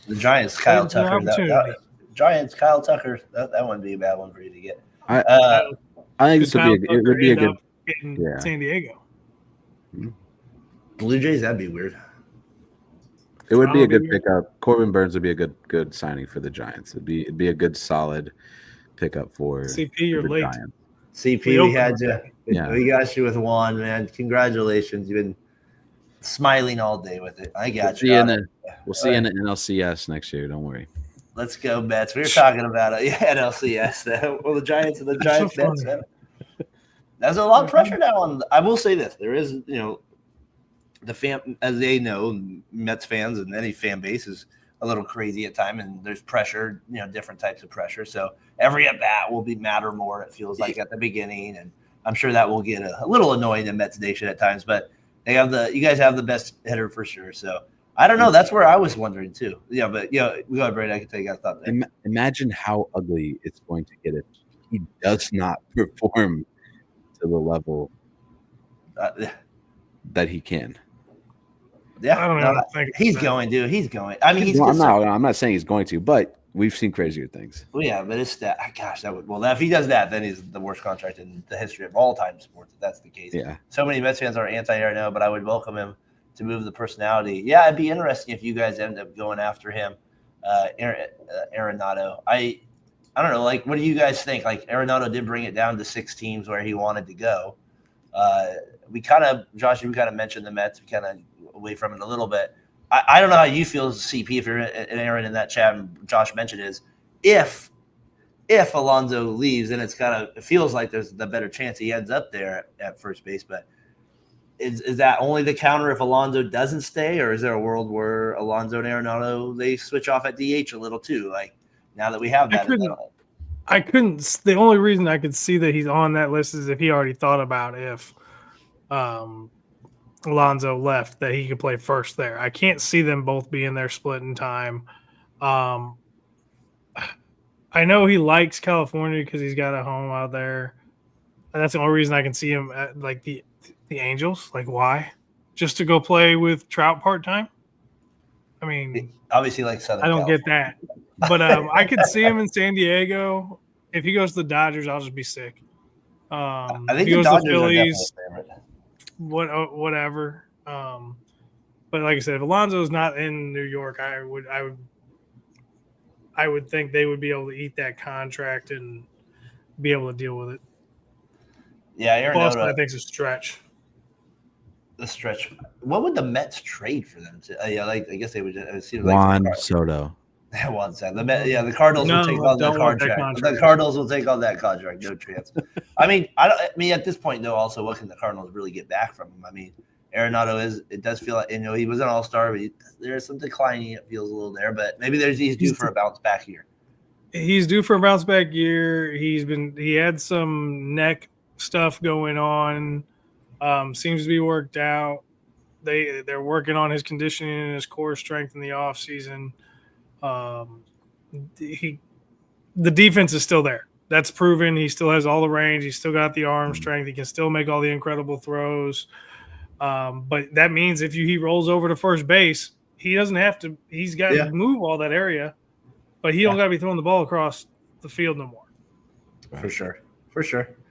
B: The Giants, Kyle Tucker. Giants, Kyle Tucker. That wouldn't be a bad one for you to get.
C: I think it would be a good
A: in San Diego.
B: Blue Jays, that'd be weird.
C: It would be a good pickup. Corbin Burns would be a good signing for the Giants. It'd be a good solid pickup for
A: CP. You're late.
C: Giants.
B: CP, we had you.
C: Yeah.
B: We got you with Juan, man. Congratulations. You've been smiling all day with it. I got you.
C: We'll see you in the NLCS next year. Don't worry.
B: Let's go, Mets. We were talking about it. Yeah, NLCS. Well, the Giants and the Giants.
A: So
B: Mets. There's a lot of pressure now on. I will say this: there is, the fan, as they know, Mets fans and any fan base is a little crazy at times, and there's pressure, different types of pressure. So every at bat will matter more. It feels like at the beginning, and I'm sure that will get a little annoying in Mets Nation at times. But you guys have the best hitter for sure. So I don't know. That's where I was wondering too. Yeah, but go ahead, Brady. I can tell you guys thought that.
C: Imagine how ugly it's going to get if he does not perform to the level that he can.
B: Yeah, I don't know. He's going, dude. He's going. I mean,
C: I'm not saying he's going to, but we've seen crazier things.
B: Well, yeah, but it's that. Gosh, that would. Well, if he does that, then he's the worst contract in the history of all time sports. If that's the case.
C: Yeah.
B: So many Mets fans are anti-Arenado, but I would welcome him to move the personality. Yeah, it'd be interesting if you guys end up going after him, Arenado. I don't know. Like, what do you guys think? Like, Arenado did bring it down to 6 teams where he wanted to go. Josh, you kind of mentioned the Mets. We kind of away from it a little bit. I don't know how you feel, CP, if you're an Aaron in that chat, and Josh mentioned is if Alonso leaves, and it feels like there's the better chance he ends up there at first base. But is that only the counter if Alonso doesn't stay, or is there a world where Alonso and Arenado they switch off at DH a little too? Like now that we have that,
A: I couldn't. The only reason I could see that he's on that list is if he already thought about if Alonso left that he could play first there. I can't see them both being there splitting time. I know he likes California because he's got a home out there. And that's the only reason I can see him at like the Angels. Like, why? Just to go play with Trout part time? I mean,
B: obviously, like Southern.
A: I don't get that, but I could see him in San Diego. If he goes to the Dodgers, I'll just be sick.
B: I think the Dodgers are definitely a favorite.
A: Whatever. But like I said, if Alonso's not in New York, I would think they would be able to eat that contract and be able to deal with it.
B: Yeah,
A: Boston, I think, is a stretch.
B: The stretch. What would the Mets trade for them? I guess they would.
C: Juan Soto.
B: Juan Soto. The Cardinals will take on that contract. The Cardinals will take on that contract. No chance. I mean, at this point though, also, what can the Cardinals really get back from him? I mean, Arenado it does feel like, he was an all-star, but there's some declining. It feels a little there, but maybe he's due for a bounce back year.
A: He's due for a bounce back year. He had some neck stuff going on. Seems to be worked out. They're working on his conditioning and his core strength in the off season. The defense is still there. That's proven. He still has all the range. He's still got the arm strength. He can still make all the incredible throws. But that means if he rolls over to first base, he doesn't have to. He's got to move all that area, but he don't got to be throwing the ball across the field no more.
B: For sure.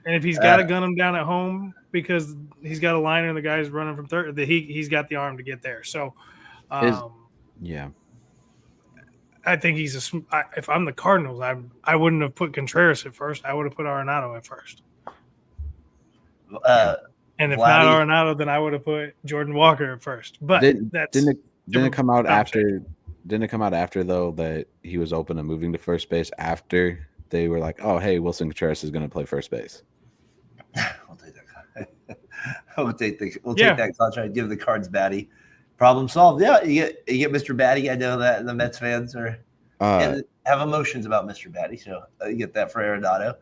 B: And
A: if he's got to gun him down at home because he's got a liner and the guy's running from third, he's got the arm to get there. So, I think if I'm the Cardinals, I wouldn't have put Contreras at first. I would have put Arenado at first. And if not Arenado, then I would have put Jordan Walker at first. But
C: didn't it come out after? Didn't it come out after though that he was open to moving to first base after they were like, "Oh, hey, Wilson Contreras is going to play first base."
B: We'll take that. We'll take that contract. Give the Cards Batty. Problem solved. Yeah, you get Mr. Batty. I know that the Mets fans have emotions about Mr. Batty, so you get that for Arenado.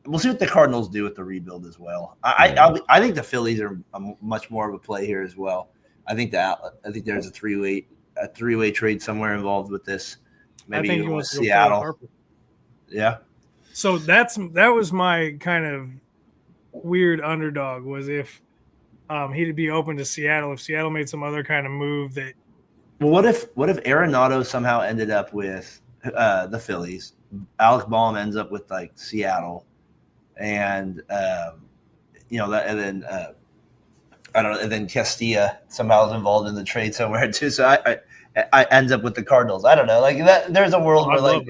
B: We'll see what the Cardinals do with the rebuild as well. I think the Phillies are much more of a play here as well. I think there's a three-way trade somewhere involved with this. Maybe even with Seattle. Yeah.
A: So that was my kind of weird underdog was if he'd be open to Seattle if Seattle made some other kind of move that.
B: Well, what if Arenado somehow ended up with the Phillies? Alec Baum ends up with like Seattle, and and then I don't know, and then Castilla somehow is involved in the trade somewhere too. So I ends up with the Cardinals. I don't know, like that. There's a world where like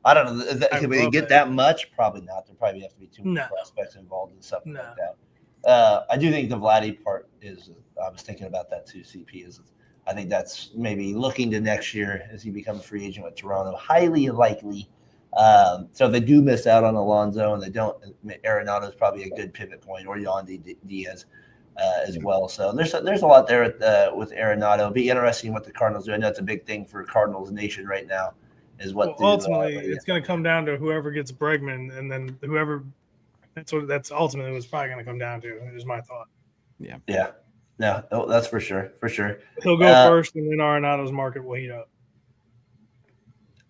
B: I don't know. Can we get that much? Probably not. There probably have to be too many prospects involved in something like that. I do think the Vladdy part is. I was thinking about that too. CP is. I think that's maybe looking to next year as he becomes a free agent with Toronto. Highly likely. So if they do miss out on Alonso and they don't, Arenado is probably a good pivot point, or Yandy Diaz as well. So there's a lot there with Arenado. It'll be interesting what the Cardinals do. I know it's a big thing for Cardinals Nation right now. Is what
A: ultimately it's going to come down to whoever gets Bregman, and then whoever. That's ultimately what's probably going to come down to. Is my thought.
B: Yeah. Yeah. No, that's for sure. For sure.
A: He'll go first, and then Arenado's market will heat up.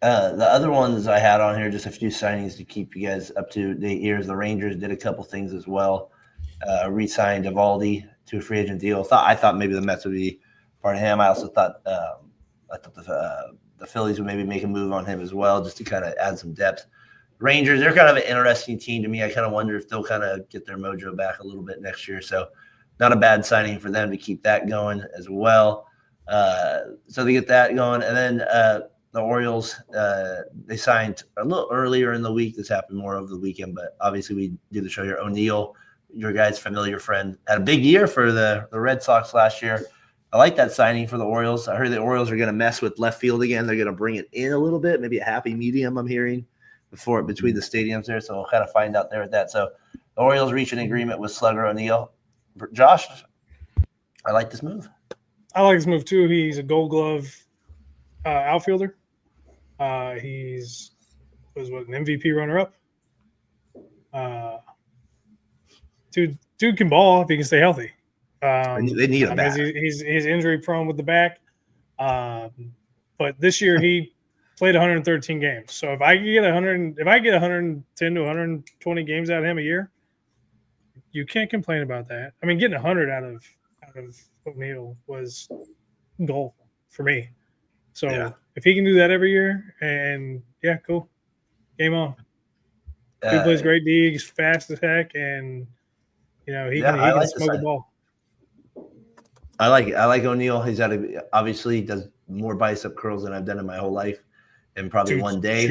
B: The other ones I had on here, just a few signings to keep you guys up to date here. The Rangers did a couple things as well. Re-signed Eovaldi to a free agent deal. I thought maybe the Mets would be part of him. I also thought the Phillies would maybe make a move on him as well, just to kind of add some depth. Rangers, they're kind of an interesting team to me. I kind of wonder if they'll kind of get their mojo back a little bit next year. So not a bad signing for them to keep that going as well. So they get that going. And then the Orioles, they signed a little earlier in the week. This happened more over the weekend, but obviously we do the show here. O'Neill, your guys' familiar friend, had a big year for the Red Sox last year. I like that signing for the Orioles. I heard the Orioles are going to mess with left field again. They're going to bring it in a little bit, maybe a happy medium, I'm hearing, between the stadiums there. So we'll kind of find out there with that. So the Orioles reach an agreement with Slugger O'Neill. Josh, I like this move.
A: I like this move too. He's a Gold Glove outfielder. He's an MVP runner-up. Dude can ball if he can stay healthy.
B: They need a back.
A: He's injury prone with the back. But this year he played 113 games. So if I get 110 to 120 games out of him a year, you can't complain about that. I mean, getting 100 out of O'Neill was goal for me. So if he can do that every year, and cool, game on. He plays great D. He's fast as heck, and he can smoke the ball.
B: I like it. I like O'Neill. He's obviously does more bicep curls than I've done in my whole life, and probably one day.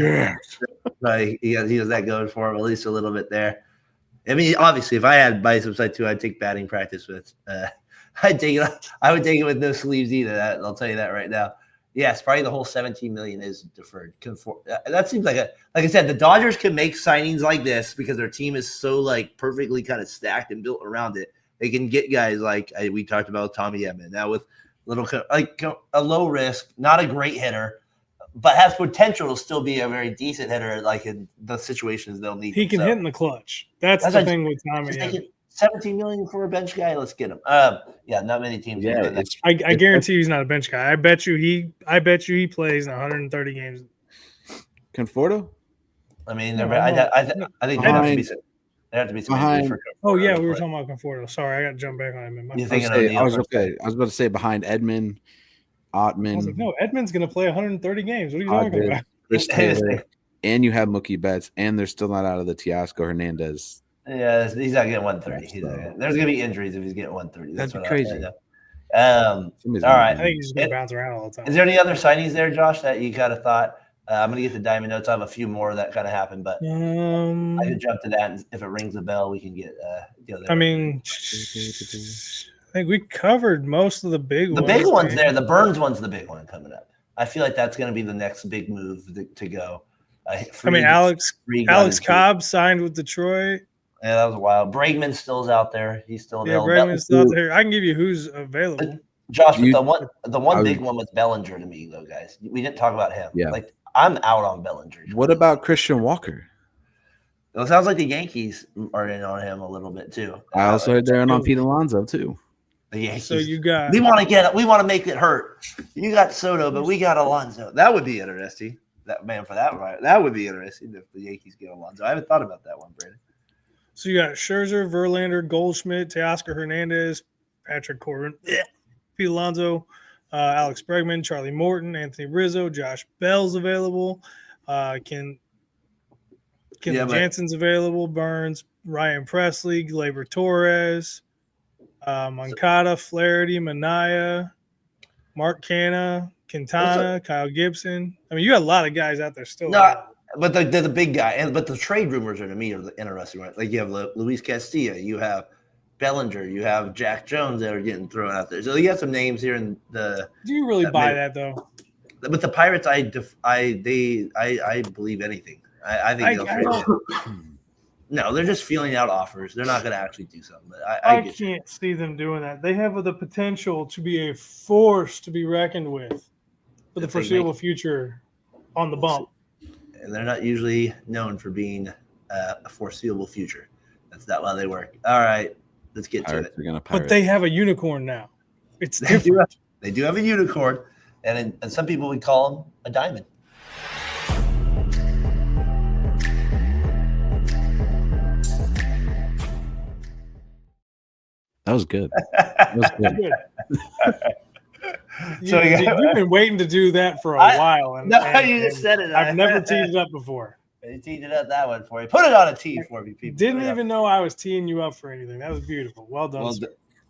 B: He has that going for him, at least a little bit there. I mean, obviously, if I had biceps like too, I'd take batting practice with. I would take it with no sleeves either. I'll tell you that right now. Yes, probably the whole $17 million is deferred. That seems like like I said, the Dodgers can make signings like this because their team is so perfectly kind of stacked and built around it. They can get guys like we talked about Tommy Edman now with a low risk, not a great hitter, but has potential to still be a very decent hitter. Like in the situations they'll need.
A: He can hit in the clutch. That's the thing with Tommy Edman.
B: $17 million for a bench guy. Let's get him. Not many teams.
A: Yeah, I guarantee he's not a bench guy. I bet you he plays 130 games.
C: Conforto?
B: I mean, I think there have to be some injuries for Conforto.
A: Oh yeah, we were talking about Conforto. Sorry, I got to jump back on him.
C: I was about to say behind Edman, Ottman.
A: I was like, no, Edman's going to play 130 games. What are you talking about?
C: Chris Taylor, and you have Mookie Betts, and they're still not out of the Teoscar Hernandez.
B: Yeah, he's not getting 130. There's going to be injuries if he's getting 130.
C: That'd be crazy.
B: All right.
A: I think he's just going to bounce around all the time.
B: Is there any other signings there, Josh, that you kind of thought? I'm going to get the diamond notes. I have a few more that kind of happened, but I can jump to that. And if it rings a bell, we can get there.
A: I mean, I think we covered most of the big ones.
B: The big one's there. The Burns one's the big one coming up. I feel like that's going to be the next big move to go.
A: Alex Cobb signed with Detroit.
B: Yeah, that was wild. Bregman still's out there. He's still available.
A: Yeah, Bregman's still out there. I can give you who's available.
B: Josh, the one big one was Bellinger to me, though, guys. We didn't talk about him.
C: Yeah.
B: I'm out on Bellinger.
C: What about Christian Walker?
B: It sounds like the Yankees are in on him a little bit too.
C: I also heard they're in on Pete Alonso too.
B: The Yankees.
A: So you got.
B: We want to make it hurt. You got Soto, but we got Alonso. That would be interesting. That would be interesting if the Yankees get Alonso. I haven't thought about that one, Brandon.
A: So you got Scherzer, Verlander, Goldschmidt, Teoscar Hernandez, Patrick Corbin, Pete Alonso, Alex Bregman, Charlie Morton, Anthony Rizzo, Josh Bell's available. Ken Jansen's available. Burns, Ryan Presley, Gleyber Torres, Moncada, Flaherty, Manaea, Mark Canha, Quintana, Kyle Gibson. I mean, you got a lot of guys out there still.
B: No, But they're the big guy, but the trade rumors are to me are interesting, right? Like you have Luis Castillo, you have Bellinger, you have Jack Jones that are getting thrown out there. So you have some names here in the.
A: Do you really buy that though?
B: But the Pirates, I believe anything. I think they'll trade him. No, they're just feeling out offers. They're not going to actually do something. But
A: I can't see them doing that. They have the potential to be a force to be reckoned with for the foreseeable future on the bump.
B: And they're not usually known for being a foreseeable future. That's not how they work. All right, let's get to it.
A: But they have a unicorn now. It's different.
B: They do have a unicorn, and some people would call them a diamond.
C: That was good. That was good.
A: So you've been waiting to do that for a while.
B: You just said it.
A: I've never teed it up before.
B: You teed it up that one for you. Put it on a tee for me, people.
A: Didn't even know I was teeing you up for anything. That was beautiful. Well done.
B: All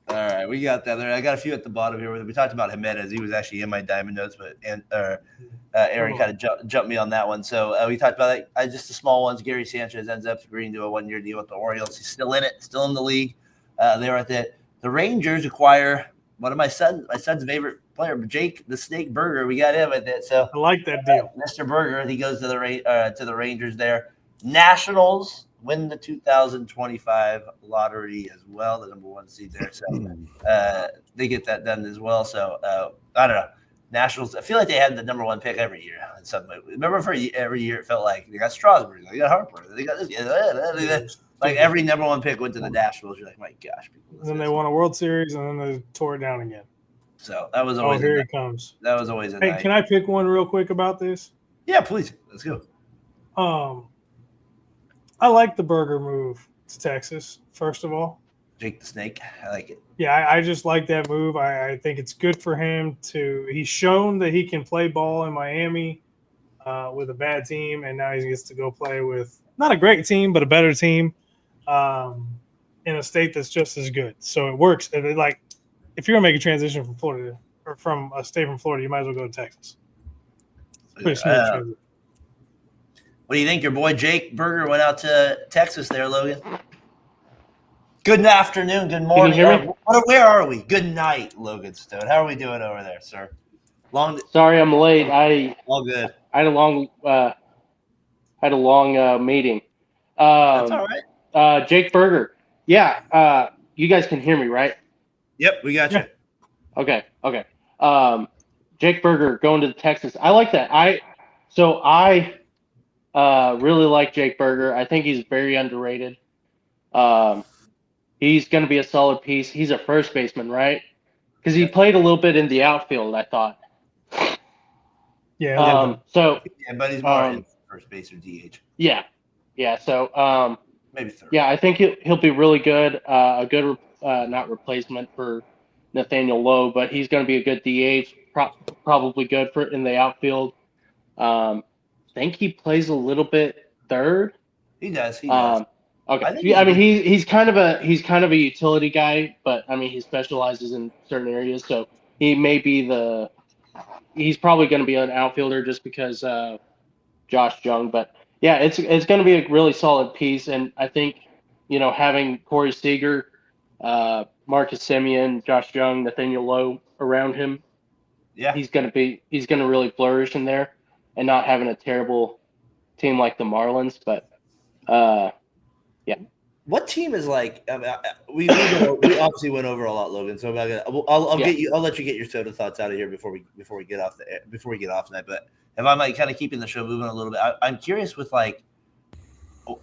B: right, we got that there. I got a few at the bottom here. We talked about Jimenez. He was actually in my diamond notes, but Aaron kind of jumped me on that one. So we talked about just the small ones. Gary Sanchez ends up agreeing to a 1-year deal with the Orioles. He's still in it, still in the league. They're at the Rangers acquire one of my son's favorite player, Jake the Snake Berger. We got him with it. So
A: I like that deal.
B: Mr. Berger, he goes to the Rangers there. Nationals win the 2025 lottery as well, the number 1 seed there. So they get that done as well. So I don't know. Nationals, I feel like they had the number 1 pick every year. Remember for every year it felt like they got Strasburg, they got Harper, they got this. Like every number 1 pick went to the Nationals. You're like, my gosh.
A: And then they won a World Series, and then they tore it down again.
B: So that was always.
A: Oh, here it comes.
B: That was always a
A: Hey,
B: night.
A: can I pick one real quick about this?
B: Yeah, please. Let's go.
A: I like the Berger move to Texas, first of all.
B: Jake the Snake. I like it.
A: Yeah, I just like that move. I think it's good for him he's shown that he can play ball in Miami with a bad team, and now he gets to go play with not a great team, but a better team in a state that's just as good. So it works. If you're going to make a transition from Florida or from a state from Florida, you might as well go to Texas. Pretty smooth transition.
B: What do you think? Your boy Jake Berger went out to Texas there, Logan. Good afternoon. Good morning.
D: Can you hear me?
B: Where are we? Good night, Logan Stone. How are we doing over there, sir?
D: Sorry, I'm late.
B: All good.
D: I had a long meeting.
B: That's all right.
D: Jake Berger. Yeah. You guys can hear me, right?
B: Yep, we got you.
D: Okay. Jake Berger going to the Texas. I like that. I really like Jake Berger. I think he's very underrated. He's going to be a solid piece. He's a first baseman, right? Because he played a little bit in the outfield, I thought.
A: Yeah.
B: But he's more in first base or DH.
D: Yeah. So
B: maybe third.
D: Yeah, I think he'll be really good. A good not replacement for Nathaniel Lowe, but he's going to be a good DH. Probably good for in the outfield. I think he plays a little bit third.
B: He does.
D: Okay. I mean, he's kind of a utility guy, but I mean he specializes in certain areas, so he may be he's probably going to be an outfielder just because Josh Jung. But yeah, it's going to be a really solid piece, and I think having Corey Seager, Marcus Semien, Josh Jung, Nathaniel Lowe around him, he's going to really flourish in there, and not having a terrible team like the Marlins, but. Yeah.
B: What team is like? I mean, we obviously went over a lot, Logan. So I'll let you get your soda thoughts out of here before we get off tonight. But if I'm kind of keeping the show moving a little bit, I'm curious with like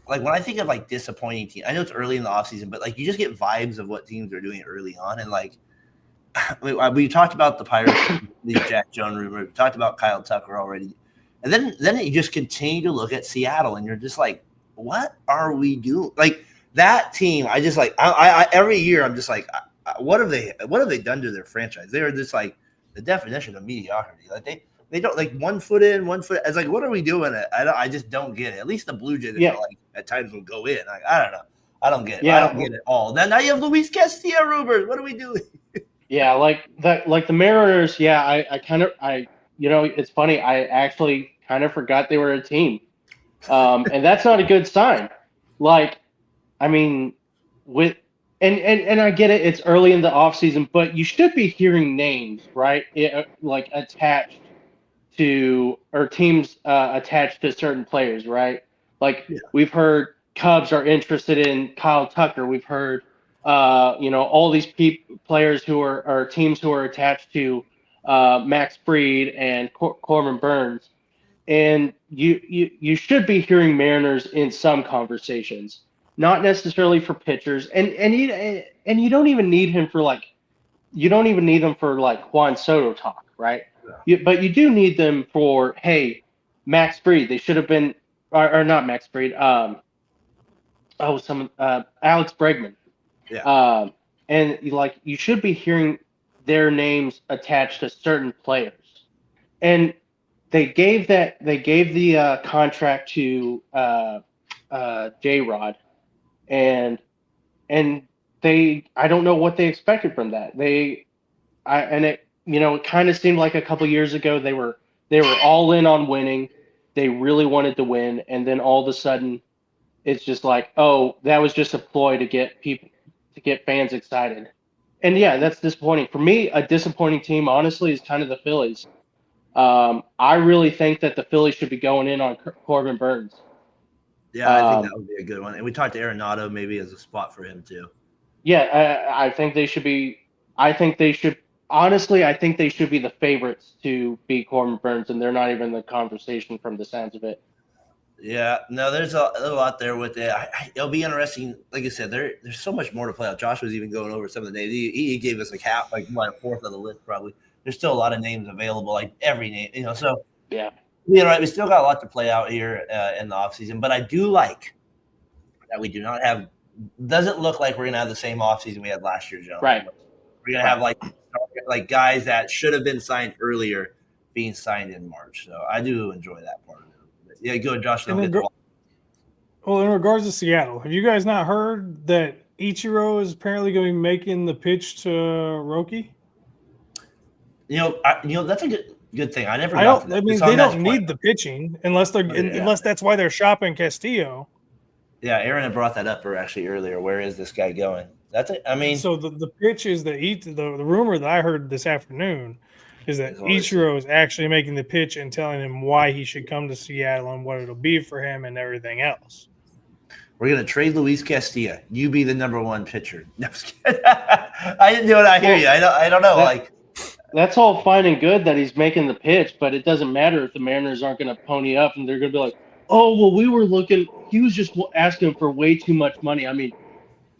B: when I think of disappointing team. I know it's early in the offseason, but you just get vibes of what teams are doing early on, and we talked about the Pirates, the Jack Jones rumor. We talked about Kyle Tucker already, and then you just continue to look at Seattle, and you're just like, what are we doing? That team, I just I every year I'm just what have they done to their franchise? They're just the definition of mediocrity. They don't 1 foot in, 1 foot. It's what are we doing? I just don't get it. At least the Blue Jays at times will go in. I don't know. I don't get it. I don't get it all. Then now you have Luis Castillo rumors. What are we doing?
D: Yeah, like the Mariners. Yeah, I it's funny. I actually kind of forgot they were a team. And that's not a good sign. Like, I mean, with and I get it, it's early in the offseason, but you should be hearing names, right? Like attached to or teams attached to certain players, right? Like
B: Yeah.
D: we've heard Cubs are interested in Kyle Tucker. We've heard all these players who are teams who are attached to Max Fried and Corbin Burns, and you should be hearing Mariners in some conversations, not necessarily for pitchers, and you don't even need him for like you don't even need them for like Juan Soto talk, right? But you do need them for hey, Max Fried. They should have been or not Max Fried. Alex Bregman.
B: Yeah.
D: And like you should be hearing their names attached to certain players, and they gave the contract to J Rod, and they I don't know what they expected from that. It kind of seemed like a couple years ago they were all in on winning. They really wanted to win, and then all of a sudden it's just like, oh, that was just a ploy to get fans excited. And yeah, that's disappointing. For me, a disappointing team, honestly, is kind of the Phillies. I really think that the Phillies should be going in on Corbin Burns.
B: Yeah, I think that would be a good one. And we talked to Arenado maybe as a spot for him too.
D: Yeah, I think they should be. I think they should. Honestly, I think they should be the favorites to beat Corbin Burns, and they're not even in the conversation from the sounds of it.
B: Yeah, no, there's a lot there with it. It'll be interesting. Like I said, there's so much more to play out. Josh was even going over some of the names. He gave us a fourth of the list probably. There's still a lot of names available, like every name, So
D: yeah,
B: we still got a lot to play out here in the offseason. But I do like that we do not have. Doesn't look like we're gonna have the same offseason we had last year, Joe.
D: right.
B: We're gonna have like guys that should have been signed earlier being signed in March. So I do enjoy that part of it. Yeah, go ahead, Josh.
A: Well, in regards to Seattle, have you guys not heard that Ichiro is apparently going to be making the pitch to Roki?
B: That's a good thing. I
A: mean, they don't need the pitching unless that's why they're shopping Castillo.
B: Yeah, Aaron had brought that up earlier. Where is this guy going? That's it. I mean,
A: so the pitch is the rumor that I heard this afternoon is that Ichiro is actually making the pitch and telling him why he should come to Seattle and what it'll be for him and everything else.
B: We're going to trade Luis Castillo. You be the number one pitcher. No, I didn't do it. I hear you. I don't know.
D: That's all fine and good that he's making the pitch, but it doesn't matter if the Mariners aren't going to pony up and they're going to be like, oh, well, we were looking. He was just asking for way too much money. I mean,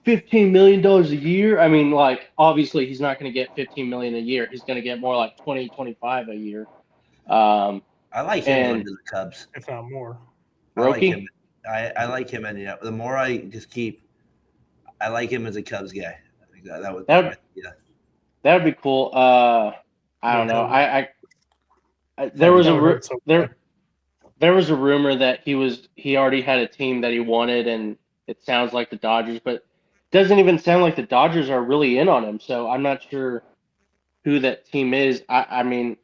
D: $15 million a year. I mean, like, obviously he's not going to get $15 million a year. He's going to get more like 20, 25 a year.
B: I like him going to the Cubs.
A: If not more.
D: Roki?
B: I like him, and the more I just I like him as a Cubs guy. I think
D: that would be cool. I don't know. There was a rumor that he already had a team that he wanted, and it sounds like the Dodgers, but it doesn't even sound like the Dodgers are really in on him. So I'm not sure who that team is. I mean,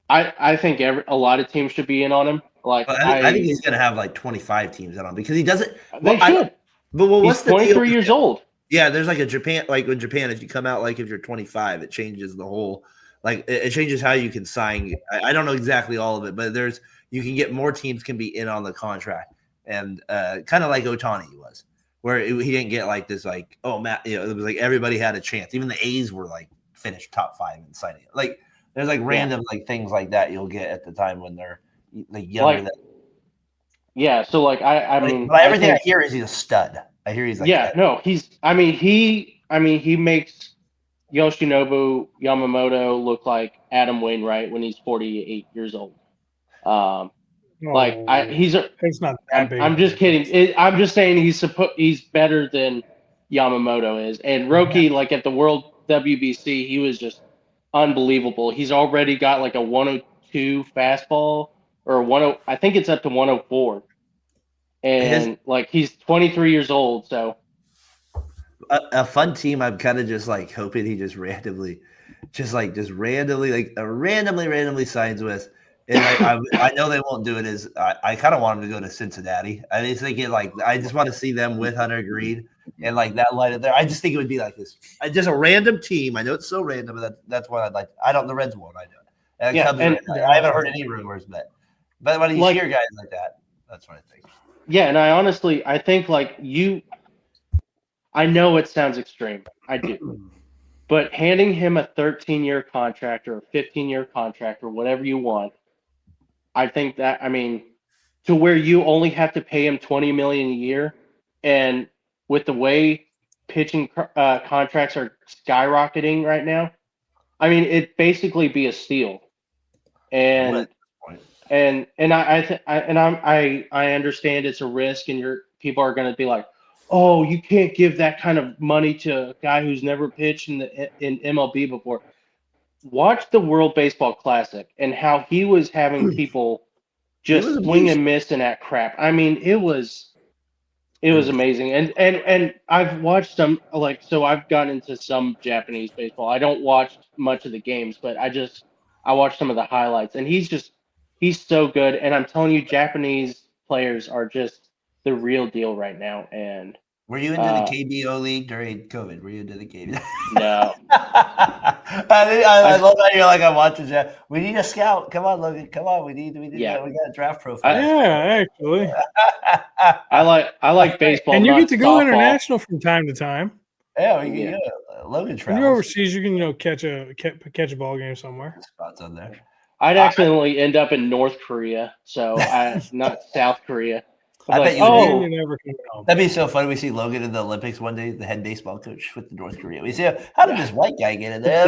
D: I think a lot of teams should be in on him. Like
B: I think he's going to have like 25 teams in on him because he doesn't.
D: They should.
B: What's
D: he's 23 years old.
B: Yeah, there's like in Japan, if you come out if you're 25, it changes the whole. It changes how you can sign. I don't know exactly all of it, but you can get more teams can be in on the contract, and kind of like Ohtani was, where he didn't get like this Matt. It was like everybody had a chance. Even the A's were like finished top 5 in signing. Like there's random things like that you'll get at the time when they're younger.
D: Yeah, so I mean,
B: but everything I hear is he's a stud. I hear he's
D: he makes Yoshinobu Yamamoto look like Adam Wainwright when he's 48 years old.
A: It's not that big.
D: I'm just kidding. I'm just saying he's better than Yamamoto is. And Roki, at the World WBC, he was just unbelievable. He's already got a 102 fastball or I think it's up to 104. And he's 23 years old, so
B: a fun team. I'm kind of just hoping he just randomly signs with And I know they won't do it. I kind of want him to go to Cincinnati. I just think I just want to see them with Hunter Greene and like that light up there. I just think it would be like this. Just a random team. I know it's so random, but that's what I'd like. I don't. The Reds won't. I know. And I haven't heard any rumors, but when you hear guys like that, that's what I think.
D: Yeah, and I think I know it sounds extreme. I do. But handing him a 13-year contract or a 15-year contract or whatever you want, I think that, to where you only have to pay him $20 million a year, and with the way pitching contracts are skyrocketing right now, it'd basically be a steal. And I understand it's a risk, and people are going to be like, oh, you can't give that kind of money to a guy who's never pitched in MLB before. Watch the World Baseball Classic and how he was having people just swing and miss in that crap. It was amazing. And I've watched some, so I've gotten into some Japanese baseball. I don't watch much of the games, but I watched some of the highlights, and he's so good. And I'm telling you, Japanese players are just the real deal right now. And
B: were you into the KBO league during COVID? Were you into the KBO?
D: No.
B: I love how you're like, I'm watching that. We need a scout. Come on, Logan. Come on. We need we got a draft profile.
A: Actually.
D: I like baseball.
A: And you get to go
D: softball.
A: international from time to time.
B: Yeah, we can Logan travels.
A: When you're overseas, you can catch a ball game somewhere.
B: Spots on there.
D: I'd accidentally end up in North Korea, so not South Korea.
B: I bet
A: you never can go.
B: That'd be so funny. We see Logan in the Olympics one day, the head baseball coach with the North Korea. We see how did this white guy get in there?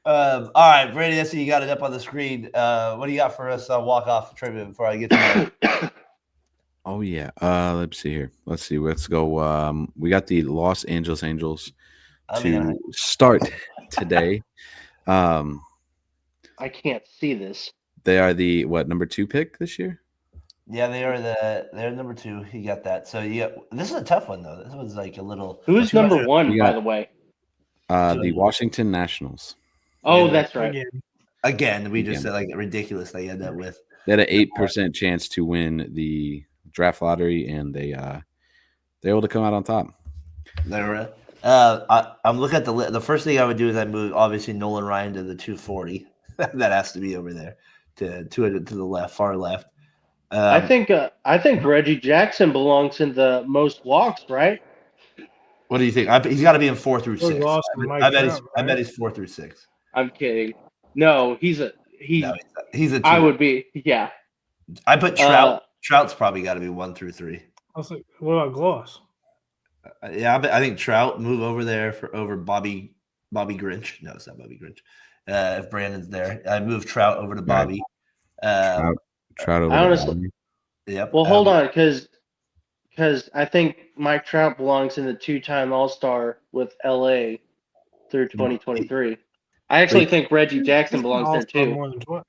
B: All right, Brady, I see you got it up on the screen. What do you got for us on walk-off trivia before I get to that?
C: Oh, yeah. Let's see here. Let's go. We got the Los Angeles Angels to start today.
D: I can't see this.
C: They are the number 2 pick this year?
B: Yeah, they're number 2. You got that. So this is a tough one though. This one's like a little.
D: Who's number 1, by the way?
C: The Washington Nationals.
D: Oh, that's right.
B: Again, we just said ridiculous. They end up with.
C: They had an 8% chance to win the draft lottery, and they're able to come out on top.
B: They're. I'm looking at the first thing I would do is I move obviously Nolan Ryan to the 240. That has to be over there. To the left, far left.
D: I think Reggie Jackson belongs in the most walks, right?
B: What do you think? He's got to be in 4 through 6. I bet he's 4 through 6.
D: I'm kidding. No, he's a 2. I would be, yeah.
B: I put Trout. Trout's probably got to be 1 through 3.
A: I was like, what about Gloss?
B: Yeah, I think Trout move over there over Bobby Grinch. No, it's not Bobby Grinch. If Brandon's there, I move Trout over to Bobby.
C: Trout over.
D: Honestly,
B: yep.
D: Well, hold on, because I think Mike Trout belongs in the 2-time All-Star with LA through 2023. I actually think Reggie Jackson belongs there too.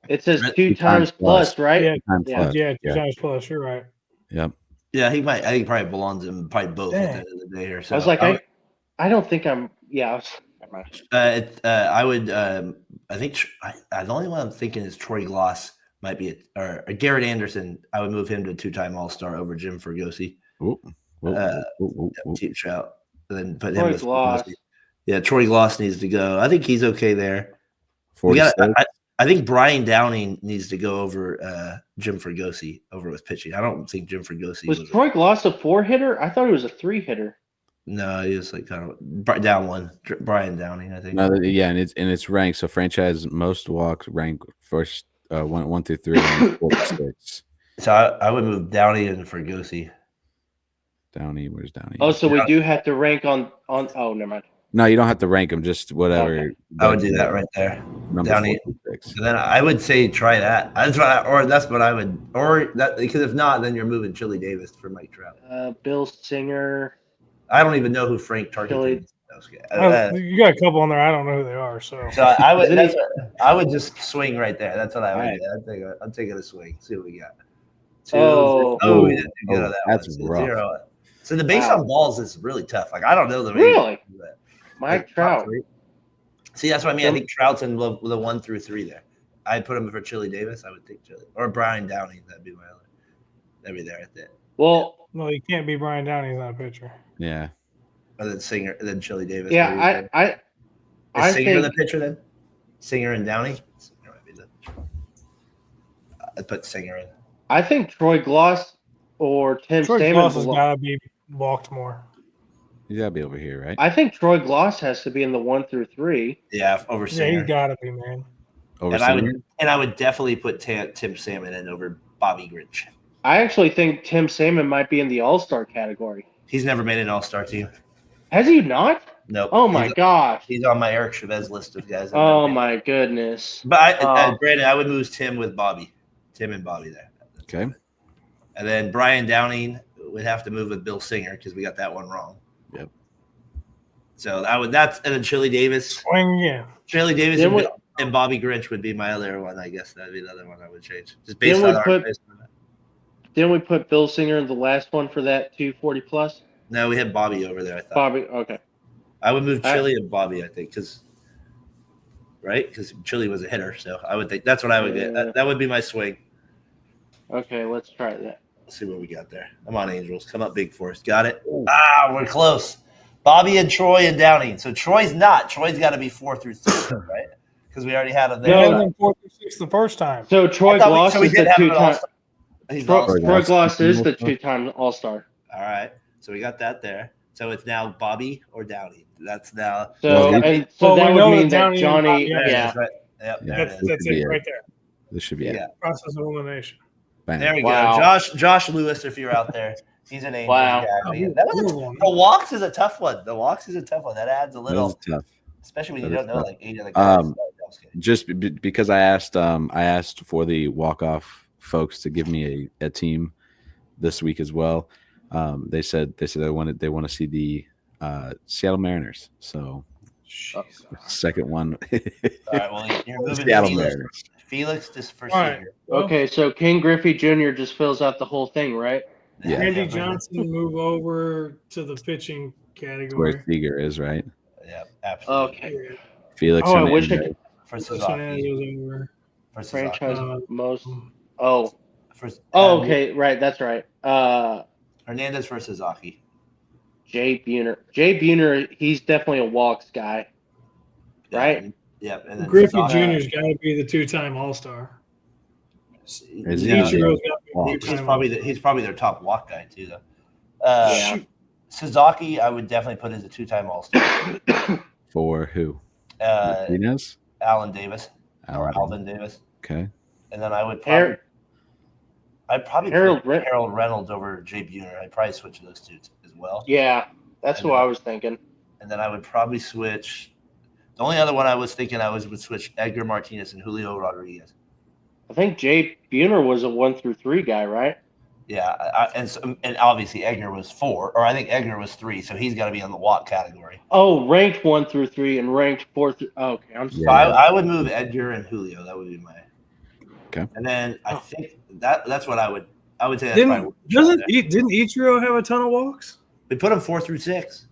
D: It says 2 times plus, right?
A: Yeah, 2 times plus. You're right.
C: Yep.
B: Yeah, he might. I think he probably belongs in probably both at the end of the day or so.
D: I was like, I don't think I'm. Yeah.
B: I would. I think the only one I'm thinking is Troy Gloss might be or Garrett Anderson. I would move him to 2-time All-Star over Jim Fergosi. Keep Trout, and then put him with Gloss. Yeah, Troy Gloss needs to go. I think he's okay there. I think Brian Downing needs to go over Jim Fergosi over with pitching. I don't think Jim Fergosi
D: was Troy Gloss a 4-hitter. I thought he was a 3-hitter.
B: No, he was like kind of down one. Brian Downing, I think.
C: No, yeah, and it's ranked. So franchise most walks rank first 1 through 3 and 4 to 6.
B: So I would move Downing and Fergosi.
C: Where's Downing?
D: Oh, so we do have to rank on. Oh, never mind.
C: No, you don't have to rank them. Just whatever.
B: Okay. I would do that right there. Downing. And then I would say try that. That's what I would. Or that because if not, then you're moving Chili Davis for Mike Trout.
D: Bill Singer.
B: I don't even know who Frank Tarkenton is.
A: You got a couple on there. I don't know who they are. So
B: I would. I would just swing right there. That's what I would do. I'm taking a swing. See what we got. We didn't get that.
C: That's rough.
B: 0. So the base on balls is really tough. Like I don't know the
D: really. Mike Trout.
B: See, that's what I mean. I think Trout's in the 1 through 3 there. I'd put him for Chili Davis. I would think Chili or Brian Downey. That'd be my other. That'd be there at that.
D: Well,
A: no, you can't be Brian Downey. He's not a pitcher.
C: Yeah.
B: Or then Singer, and then Chili Davis.
D: Yeah,
B: Is Singer
D: think
B: the pitcher then? Singer and Downey. Singer might be I'd put Singer in.
D: I think Troy Gloss or Tim
A: Troy
D: Stamen.
A: Gloss has got to be walked more.
C: He's got to be over here, right?
D: I think Troy Gloss has to be in the 1 through 3.
B: Yeah, over Singer.
A: Yeah, he's got to be, man.
C: Over
B: And I would definitely put Tim Salmon in over Bobby Grinch.
D: I actually think Tim Salmon might be in the All-Star category.
B: He's never made an All-Star team.
D: Has he not?
B: Nope.
D: Oh my gosh.
B: He's on my Eric Chavez list of guys.
D: Oh my goodness.
B: But Brandon, I would move Tim with Bobby. Tim and Bobby there.
C: Okay.
B: And then Brian Downing would have to move with Bill Singer because we got that one wrong.
C: Yep.
B: So and then Chili Davis.
A: Swing again.
B: Chili Davis and Bobby Grinch would be my other one, I guess. That'd be the other one I would change. Just based on our
D: Didn't we put Bill Singer in the last one for that 240 plus?
B: No, we had Bobby over there, I thought.
D: Bobby, okay.
B: I would move Chili and Bobby, I think, because Chili was a hitter. So I would think that's what I would get. That would be my swing.
D: Okay, let's try that.
B: Let's see what we got there. Come on, Angels. Come up big for us. Got it? We're close. Bobby and Troy and Downing. So Troy's not. Troy's got to be 4 through 6, right? Because we already had him there.
A: No, 4 through 6 the first time.
D: So Troy Gloss is the 2-time. Troy Gloss is the 2-time All-Star.
B: All right. So we got that there. So it's now Bobby or Downey. That's now.
D: So that would mean that Johnny. Yeah.
B: Yep,
A: that's it right there.
C: This should be it.
A: Process of elimination.
C: Bang.
B: There we go. Josh Lewis, if you're out there, he's an Angels guy. The walks is a tough one. That adds a little.
C: Tough.
B: Especially when you don't know like 8 other guys.
C: Just because I asked for the walk-off folks to give me a team this week as well. They said they want to see the Seattle Mariners. So second one.
B: All right, well, you're moving
C: Seattle Mariners.
B: Felix just for
A: right.
D: Okay, so King Griffey Jr. just fills out the whole thing, right?
C: Yeah.
A: Randy Johnson move over to the pitching category.
C: Where Seager is, right?
B: Yeah, absolutely.
D: Okay.
C: Felix.
D: I wish I could.
B: For Suzuki.
D: Franchise most. Oh.
B: Okay,
D: right. That's right.
B: Hernandez for Suzuki.
D: Jay Buhner, he's definitely a walks guy, right?
B: Yep. And then
A: Griffey Jr.'s got to be the 2-time All-Star.
B: He's probably their top walk guy too, though. Suzuki, I would definitely put as a 2-time All-Star.
C: For who?
B: Martinez? Alvin Davis.
C: Okay.
B: And then I would probably put Harold Reynolds over Jay Buhner. I'd probably switch those two as well.
D: Yeah, that's who I was thinking.
B: And then I would probably switch. The only other one I was thinking would switch Edgar Martinez and Julio Rodriguez.
D: I think Jay Buhner was a 1 through 3 guy, right?
B: Yeah, and obviously Edgar was 4, or I think Edgar was 3, so he's got to be in the walk category.
D: Oh, ranked 1 through 3 and ranked 4 through. Okay, I'm sorry.
B: So I would move Edgar and Julio. That would be my.
C: Okay.
B: And then I think that's what I would say. That's
A: Didn't Ichiro have a ton of walks?
B: We put him 4 through 6.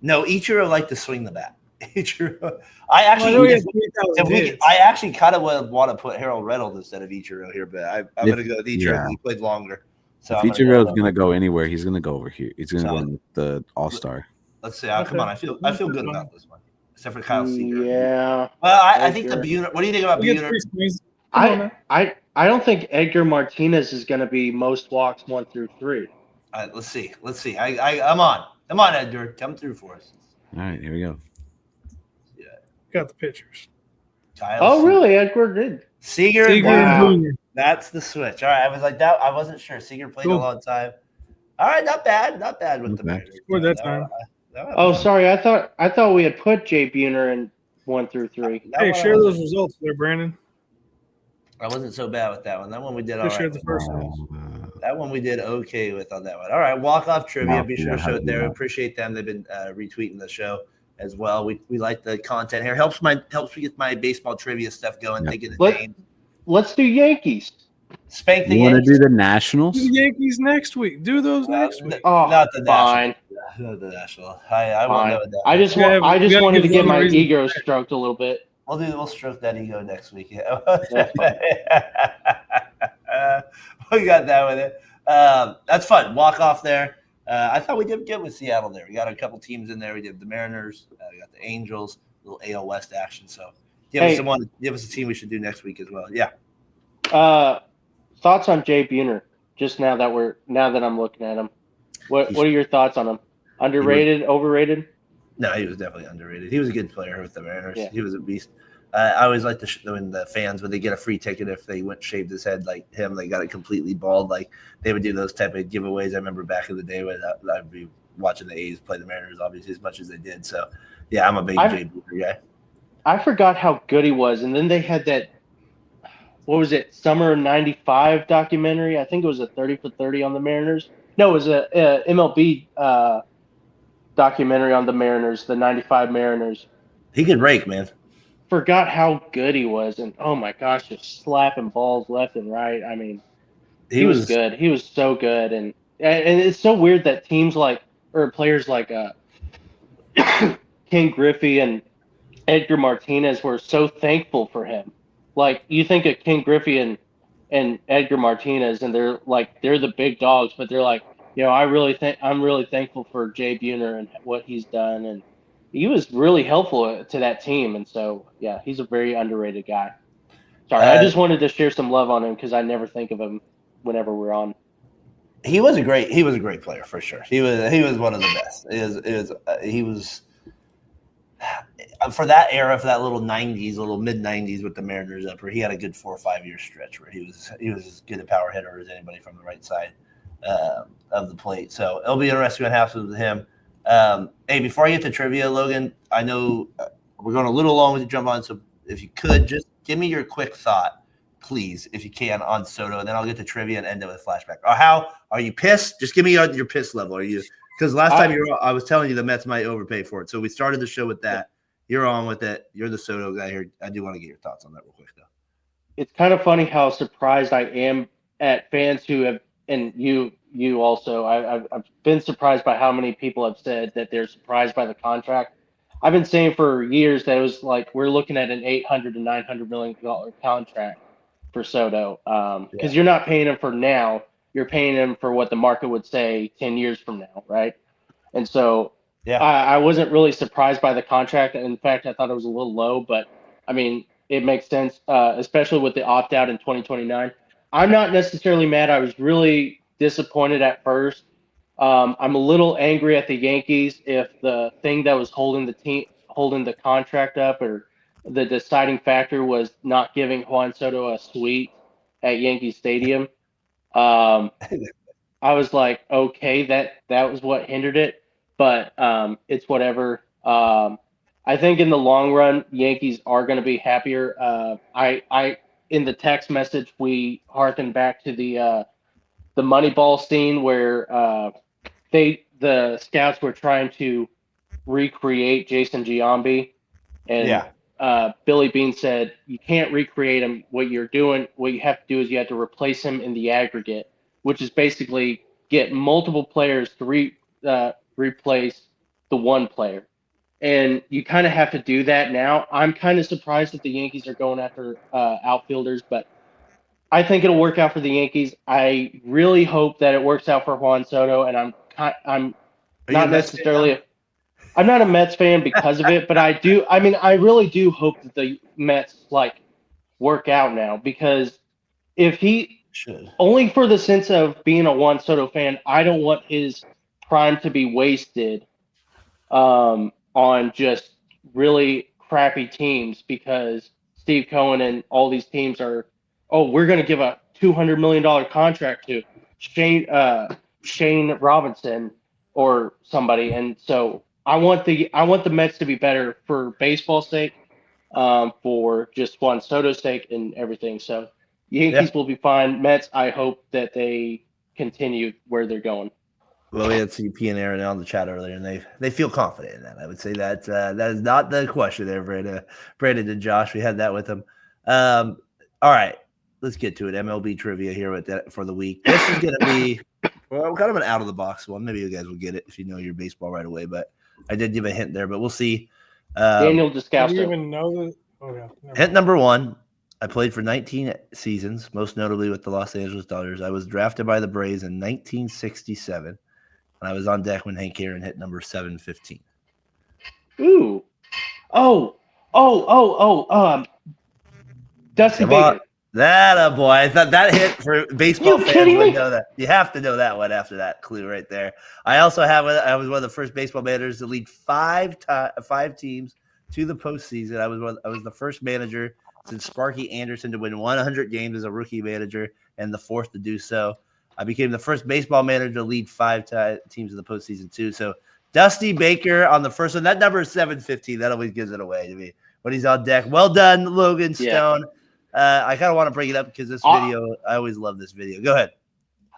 B: No, Ichiro liked to swing the bat. Ichiro. I actually kind of would want to put Harold Reynolds instead of Ichiro here, but I'm going to go with Ichiro because he played longer. So
C: if Ichiro's going to go anywhere, he's going to go over here. He's going to go in the All-Star.
B: Let's see. Come on, I feel good about this one, except for Kyle Seager.
D: Yeah.
B: Well, I think the Buhner. What do you think about Buhner?
D: I don't think Edgar Martinez is going to be most walks 1 through 3.
B: Let's see. I'm on. Come on, Edgar. Come through for us.
C: All right, here we go.
B: Yeah.
A: Got the pictures.
D: Really? Edgar did.
B: Seager.
A: Wow.
B: That's the switch. All right. I was like that. I wasn't sure. Seager played a long time. All right. Not bad with the Mariners.
A: For that time.
D: Sorry. I thought we had put Jay Buhner in 1 through 3.
A: Hey, share those results there, Brandon.
B: I wasn't so bad with that one. That one we did all right.
A: The first one.
B: That one we did okay with on that one. All right, walk-off trivia. Be sure to show it there. We appreciate them. They've been retweeting the show as well. We like the content here. Helps me get my baseball trivia stuff going. Thinking the names.
D: Let's do Yankees.
B: Spank the
C: You want to
B: Yankees.
C: do the Nationals?
A: Do the Yankees next week. Do those next week.
B: Not the
D: fine.
B: National. Not the National. I won't know that.
D: I just wanted to get my ego stroked a little bit.
B: We'll stroke that ego next week. Yeah. We got that with it. That's fun. Walk off there. I thought we did good with Seattle there. We got a couple teams in there. We did the Mariners. We got the Angels. A little AL West action. So give us a team we should do next week as well. Yeah.
D: Thoughts on Jay Buhner? Just now that I'm looking at him, what are your thoughts on him? Underrated, overrated?
B: No, he was definitely underrated. He was a good player with the Mariners.
D: Yeah.
B: He was a beast. I always like when the fans, when they get a free ticket, if they went shaved his head like him, they got it completely bald. Like they would do those type of giveaways. I remember back in the day when I'd be watching the A's play the Mariners, obviously as much as they did. So yeah, I'm a big Jay Buhner guy.
D: I forgot how good he was, and then they had that. What was it? Summer '95 documentary. I think it was a 30 for 30 on the Mariners. No, it was a MLB documentary on the Mariners, the '95 Mariners.
B: He could rake, man.
D: Forgot how good he was, and oh my gosh, just slapping balls left and right. I mean, he was good. He was so good, and it's so weird that teams players like Ken Griffey and Edgar Martinez were so thankful for him. Like you think of Ken Griffey and Edgar Martinez, and they're the big dogs, but they're like, I'm really thankful for Jay Buhner and what he's done, and he was really helpful to that team, and so yeah, he's a very underrated guy. Sorry, I just wanted to share some love on him because I never think of him whenever we're on.
B: He was a great player for sure. He was one of the best. He was for that era, for that little mid 90s with the Mariners up, where he had a good 4 or 5 year stretch where he was as good a power hitter as anybody from the right side of the plate. So it'll be interesting what happens with him. Hey, before I get to trivia, Logan, I know we're going a little long with the jump on, so if you could just give me your quick thought, please, if you can, on Soto, and then I'll get to trivia and end it with a flashback. Or how are you pissed? Just give me your piss level. Are you? Because last time I was telling you the Mets might overpay for it, so we started the show with that. You're on with it. You're the Soto guy here. I do want to get your thoughts on that real quick, though.
D: It's kind of funny how surprised I am at fans who have, and you also. I've been surprised by how many people have said that they're surprised by the contract. I've been saying for years that it was like we're looking at an $800 to $900 million contract for Soto, because you're not paying him for now. You're paying him for what the market would say 10 years from now, right? And so I wasn't really surprised by the contract. In fact, I thought it was a little low, but I mean, it makes sense, especially with the opt-out in 2029. I'm not necessarily mad. I was really disappointed at first. I'm a little angry at the Yankees if the thing that was holding the contract up, or the deciding factor was not giving Juan Soto a suite at Yankee Stadium. I was like, okay, that was what hindered it, but it's whatever. I think in the long run, Yankees are going to be happier. I in the text message, we harken back to the Moneyball scene where the scouts were trying to recreate Jason Giambi, and Billy Beane said, you can't recreate him. What you have to do is you have to replace him in the aggregate, which is basically get multiple players to replace the one player. And you kind of have to do that now. I'm kind of surprised that the Yankees are going after outfielders, but I think it'll work out for the Yankees. I really hope that it works out for Juan Soto, and I'm not necessarily – I'm not a Mets fan because of it, but I really do hope that the Mets work out now, because if he
B: should,
D: only for the sense of being a Juan Soto fan, I don't want his prime to be wasted on just really crappy teams, because Steve Cohen and all these teams are, we're going to give a $200 million contract to Shane Robinson or somebody, and so I want the Mets to be better for baseball's sake, for just Juan Soto's sake and everything. So Yankees will be fine. Mets, I hope that they continue where they're going.
B: Well, we had CP and Aaron on the chat earlier, and they feel confident in that. I would say that that is not the question there, Brandon and Josh. We had that with them. All right, let's get to it. MLB trivia here with that for the week. This is going to be kind of an out of the box one. Maybe you guys will get it if you know your baseball right away. But I did give a hint there, but we'll see.
D: Daniel
A: Do you
D: Descalso.
A: even know that? Oh yeah.
B: Hint number 1. I played for 19 seasons, most notably with the Los Angeles Dodgers. I was drafted by the Braves in 1967, and I was on deck when Hank Aaron hit number 715.
D: Ooh. Dusty
B: Come
D: Baker.
B: on. That a boy. I thought that hit for baseball fans
D: kidding
B: would
D: me?
B: know that. You have to know that one after that clue right there. I also I was one of the first baseball managers to lead five teams to the postseason. I was the first manager since Sparky Anderson to win 100 games as a rookie manager and the fourth to do so. I became the first baseball manager to lead 5 teams in the postseason too. So Dusty Baker on the first one. That number is 715. That always gives it away to me when he's on deck. Well done, Logan Stone. I kind of want to bring it up because this video, I always love this video. Go ahead.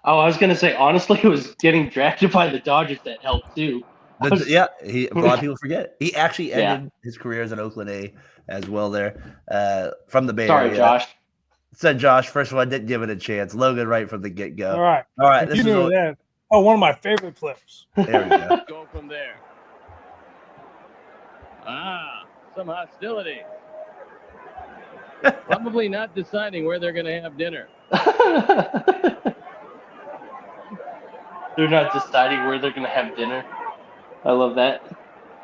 D: Oh, I was going to say, honestly, it was getting drafted by the Dodgers that helped too.
B: A lot of people forget. He actually ended his career as an Oakland A as well there from the Bay Area.
D: Sorry, Josh.
B: Said Josh, first one, didn't give it a chance. Logan right from the get-go.
A: All right.
B: This
A: you knew that. Oh, one of my favorite clips.
B: There we go.
E: Go from there. Some hostility. Probably not deciding where they're going to have dinner.
D: They're not deciding where they're going to have dinner. I love that.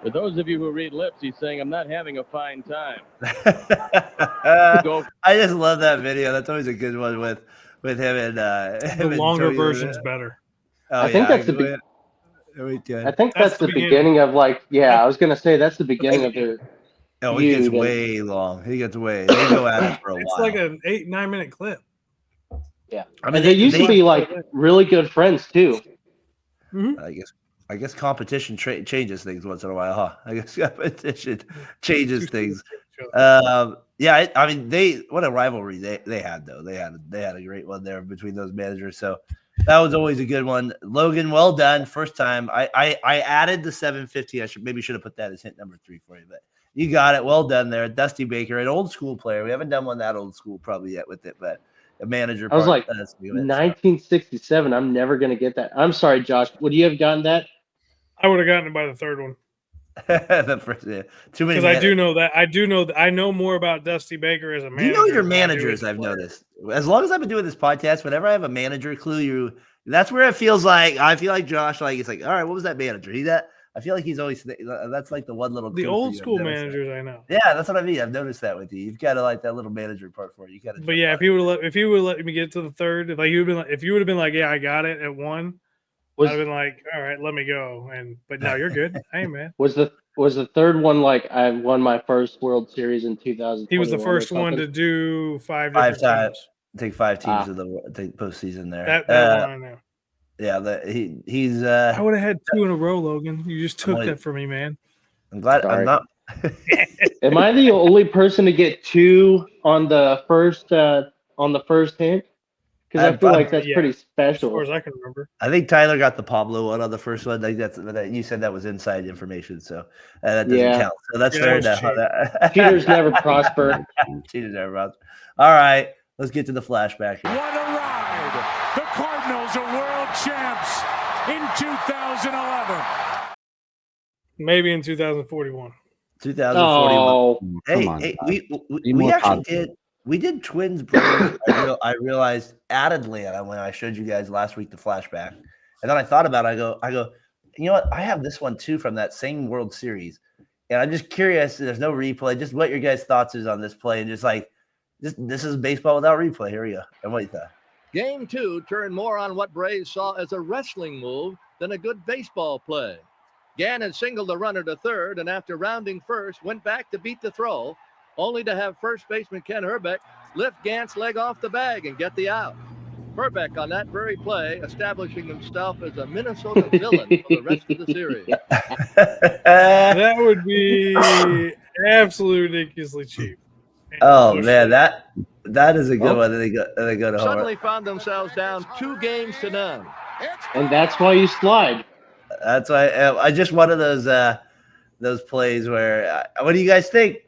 E: For those of you who read lips, he's saying, I'm not having a fine time.
B: I just love that video. That's always a good one with him and
A: the longer version's better.
B: Oh,
D: I think that's the I think that's the beginning of I was going to say that's the beginning of their
B: Oh, he gets way long. They go at it for a while.
A: It's like an 8-9 minute clip.
D: Yeah. I mean, they used to be like really good friends too.
A: Mm-hmm.
B: I guess competition changes things once in a while, huh? I guess competition changes things. I mean, what a rivalry they had though. They had a great one there between those managers. So that was always a good one. Logan, well done. First time. I added the 750. I should have put that as hint number 3 for you, but you got it. Well done there. Dusty Baker, an old school player. We haven't done one that old school probably yet with it, but a manager.
D: I was like 1967. I'm never going to get that. I'm sorry, Josh. Would you have gotten that?
A: I would have gotten it by the third one.
B: The first, too many.
A: Because I know more about Dusty Baker as a manager.
B: You know your managers, I've noticed. As long as I've been doing this podcast, whenever I have a manager clue, that's where it feels like I feel like Josh, like it's like, all right, what was that manager? I feel like he's always that's like the one little
A: the old school managers I know.
B: Yeah, that's what I mean. I've noticed that with you. You've got to like that little manager part for it. You got to.
A: But yeah, if you would let me get to the third, if you would have been like, yeah, I got it at 1. I'd have been like, all right, let me go. But now you're good. Hey man.
D: Was the third one like I won my first World Series in 2000?
A: He was the first one to do 5 different
B: times. Take 5 teams to the postseason there.
A: That one I know.
B: Yeah, he's.
A: I would have had 2 in a row, Logan. You just took that from me, man.
B: I'm glad. Sorry. I'm not.
D: Am I the only person to get 2 on the first hint? Because I feel like that's pretty special.
A: As far as I can remember.
B: I think Tyler got the Pablo one on the first one. Like you said that was inside information, so that doesn't count. So that's fair enough.
D: Cheaters never prosper.
B: Cheaters never prosper. All right, let's get to the flashback here.
F: What a ride! The Cardinals are world champs in 2011.
B: Maybe
A: in 2041.
B: 2041.
D: Oh,
B: hey, we actually did. We did Twins Braves. I realized addedly when I showed you guys last week the flashback, and then I thought about it. I go, you know what? I have this one too from that same World Series, and I'm just curious. There's no replay. Just what your guys' thoughts is on this play, and just like this is baseball without replay. Here we go. And what you thought?
E: Game 2 turned more on what Braves saw as a wrestling move than a good baseball play. Gannon singled the runner to third, and after rounding first, went back to beat the throw, only to have first baseman Ken Herbeck lift Gant's leg off the bag and get the out. Herbeck on that very play, establishing himself as a Minnesota villain for the rest of the series.
A: That would be absolutely ridiculously cheap.
B: Oh man, that is a good one. They go to
E: suddenly found themselves down 2-0.
D: And that's why you slide.
B: That's why I just one of those plays where. What do you guys think?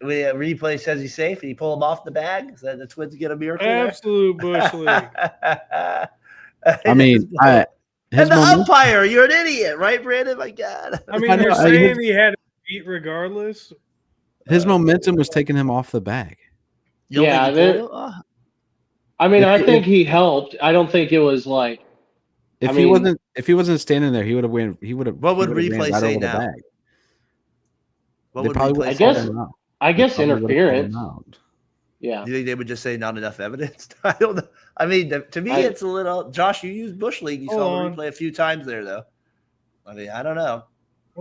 B: replay says he's safe, and you pull him off the bag. So the Twins get a miracle.
A: Absolute bush league.
C: I mean,
B: and the umpire, you're an idiot, right, Brandon? My God.
A: I mean, they're saying he had to beat regardless.
C: His momentum was taking him off the bag.
D: Yeah, I mean, I think he helped. I don't think it was like
C: if he wasn't standing there, he would have win. He would have.
B: What would replay say now?
C: What would replay
D: say? I guess interference. Yeah.
B: Do you think they would just say not enough evidence? I don't know. I mean, to me, it's a little. Josh, you used Bush League. You saw the replay a few times there, though. I mean, I don't know.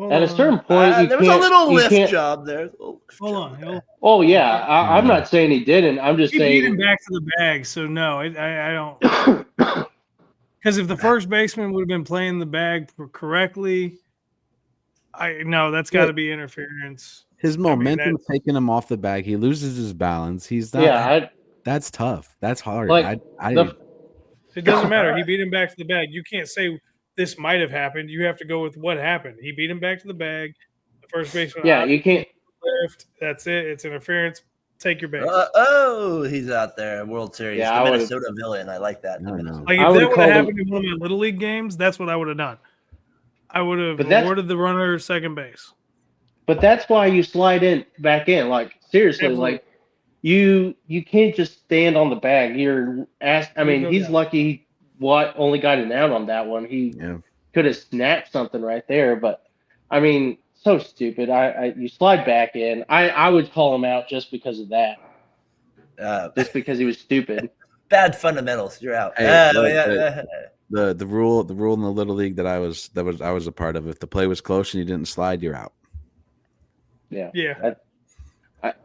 D: At a certain point,
B: there was a little lift job there.
A: Hold on.
D: Oh yeah, I'm not saying he didn't. I'm just saying
A: he beat him back to the bag. So no, I don't. Because if the first baseman would have been playing the bag correctly, that's got to be interference.
C: His momentum taking him off the bag. He loses his balance. He's not.
D: Yeah,
C: that's tough. That's hard.
D: Like,
A: it doesn't matter. He beat him back to the bag. You can't say this might have happened. You have to go with what happened. He beat him back to the bag. The first baseman.
D: Yeah, you can't.
A: Lift. That's it. It's interference. Take your base.
B: He's out there. World Series.
D: Yeah,
B: the Minnesota villain. I like that.
A: Like if that would have happened in one of my Little League games, that's what I would have done. I would have awarded the runner second base.
D: But that's why you slide back in. Like seriously, like you can't just stand on the bag. He's lucky. Only got an out on that one. He could have snapped something right there. But I mean, so stupid. You slide back in. I would call him out just because of that. Just because he was stupid.
B: Bad fundamentals. You're out.
C: The rule in the Little League that I was a part of. If the play was close and you didn't slide, you're out.
A: Yeah.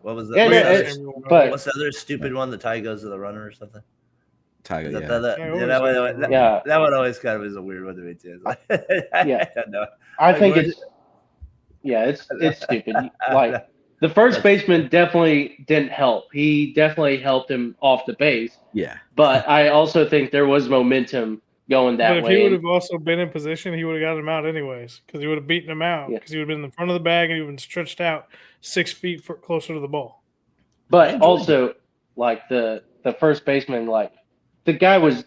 B: What was that? What's the other stupid one? The tie goes to the runner or something.
C: Tiger,
B: that one always kind of is a weird one to me too.
D: I think it's stupid. Like the first baseman definitely didn't help. He definitely helped him off the base.
C: Yeah.
D: But I also think there was momentum going that way.
A: But if he would have also been in position, he would have gotten him out anyways because he would have beaten him out because he would have been in the front of the bag and he would have been stretched out 6 feet closer to the ball.
D: But also, like the first baseman, like the guy was,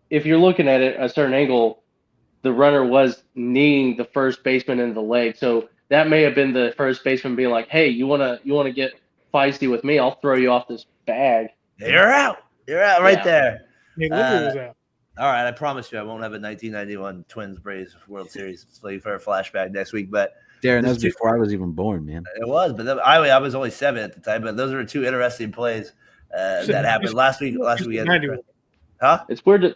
D: if you're looking at it a certain angle, the runner was kneeing the first baseman in the leg. So that may have been the first baseman being like, "Hey, you wanna get feisty with me? I'll throw you off this bag."
B: You're out. You're out right there.
A: He literally was out.
B: All right, I promise you I won't have a 1991 Twins Braves World Series slave for a flashback next week. But
C: Darren, that was before I was even born, man.
B: It was, but I was only 7 at the time. But those are 2 interesting plays that happened last week. We had
A: 91.
B: Huh?
D: It's weird to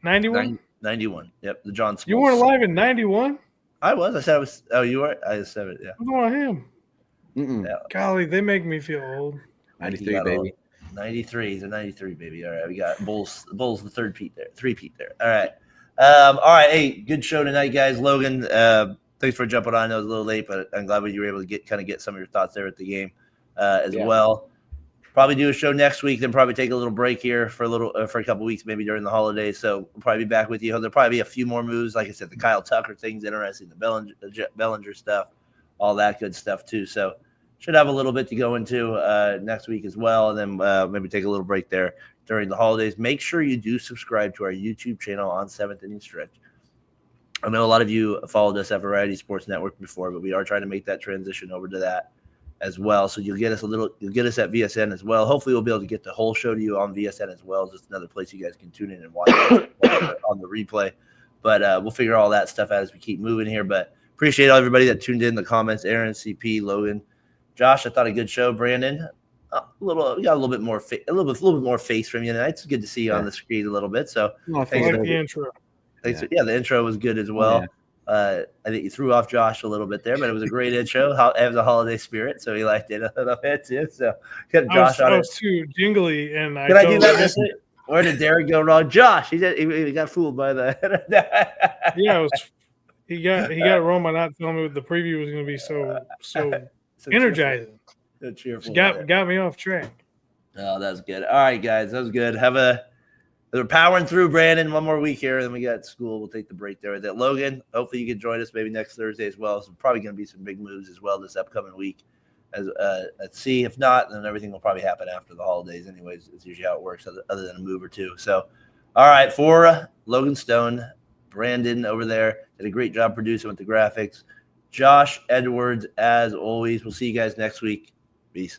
B: 91. 91. Yep, the John Smoltz.
A: You weren't alive in 91?
B: I was. I said I was. Oh, you were? I was 7, yeah.
A: What's wrong with him?
B: Yeah.
A: Golly, they make me feel old.
C: 93, baby.
B: 93. He's a 93, baby. All right, we got Bulls the 3-peat there. All right. All right. Hey, good show tonight, guys. Logan, thanks for jumping on. I know it was a little late, but I'm glad you were able to get some of your thoughts there at the game as well. Probably do a show next week, then probably take a little break here for a couple weeks, maybe during the holidays. So we'll probably be back with you. There'll probably be a few more moves. Like I said, the Kyle Tucker thing's interesting, the Bellinger stuff, all that good stuff too. So should have a little bit to go into next week as well. And then maybe take a little break there during the holidays. Make sure you do subscribe to our YouTube channel on 7th Inning Stretch. I know a lot of you followed us at Variety Sports Network before, but we are trying to make that transition over to that as well. So you'll get us at VSN as well. Hopefully we'll be able to get the whole show to you on VSN as well. Just another place you guys can tune in and watch on the replay. But we'll figure all that stuff out as we keep moving here. But appreciate everybody that tuned in the comments. Aaron, CP, Logan, Josh. I thought a good show. Brandon, we got a little bit more a little bit more face from you tonight. It's good to see you on the screen a little bit. So
A: I like the intro.
B: Thanks. The intro was good as well. I think you threw off Josh a little bit there, but it was a great intro. It was a holiday spirit, so he liked it a little bit too. So get Josh on it.
A: I was too jingly, and
B: Can I do that? Where did Derek go wrong? Josh, he got fooled by the.
A: He got it wrong by not telling me what the preview was going to be so energizing.
B: Cheerful.
A: Got me off track.
B: Oh, that's good. All right, guys, that was good. We're powering through, Brandon. One more week here, and then we got school. We'll take the break there with it. Logan, hopefully you can join us maybe next Thursday as well. So probably going to be some big moves as well this upcoming week Let's see. If not, then everything will probably happen after the holidays anyways. It's usually how it works, other than a move or two. So, all right, for Logan Stone, Brandon over there did a great job producing with the graphics. Josh Edwards, as always. We'll see you guys next week. Peace.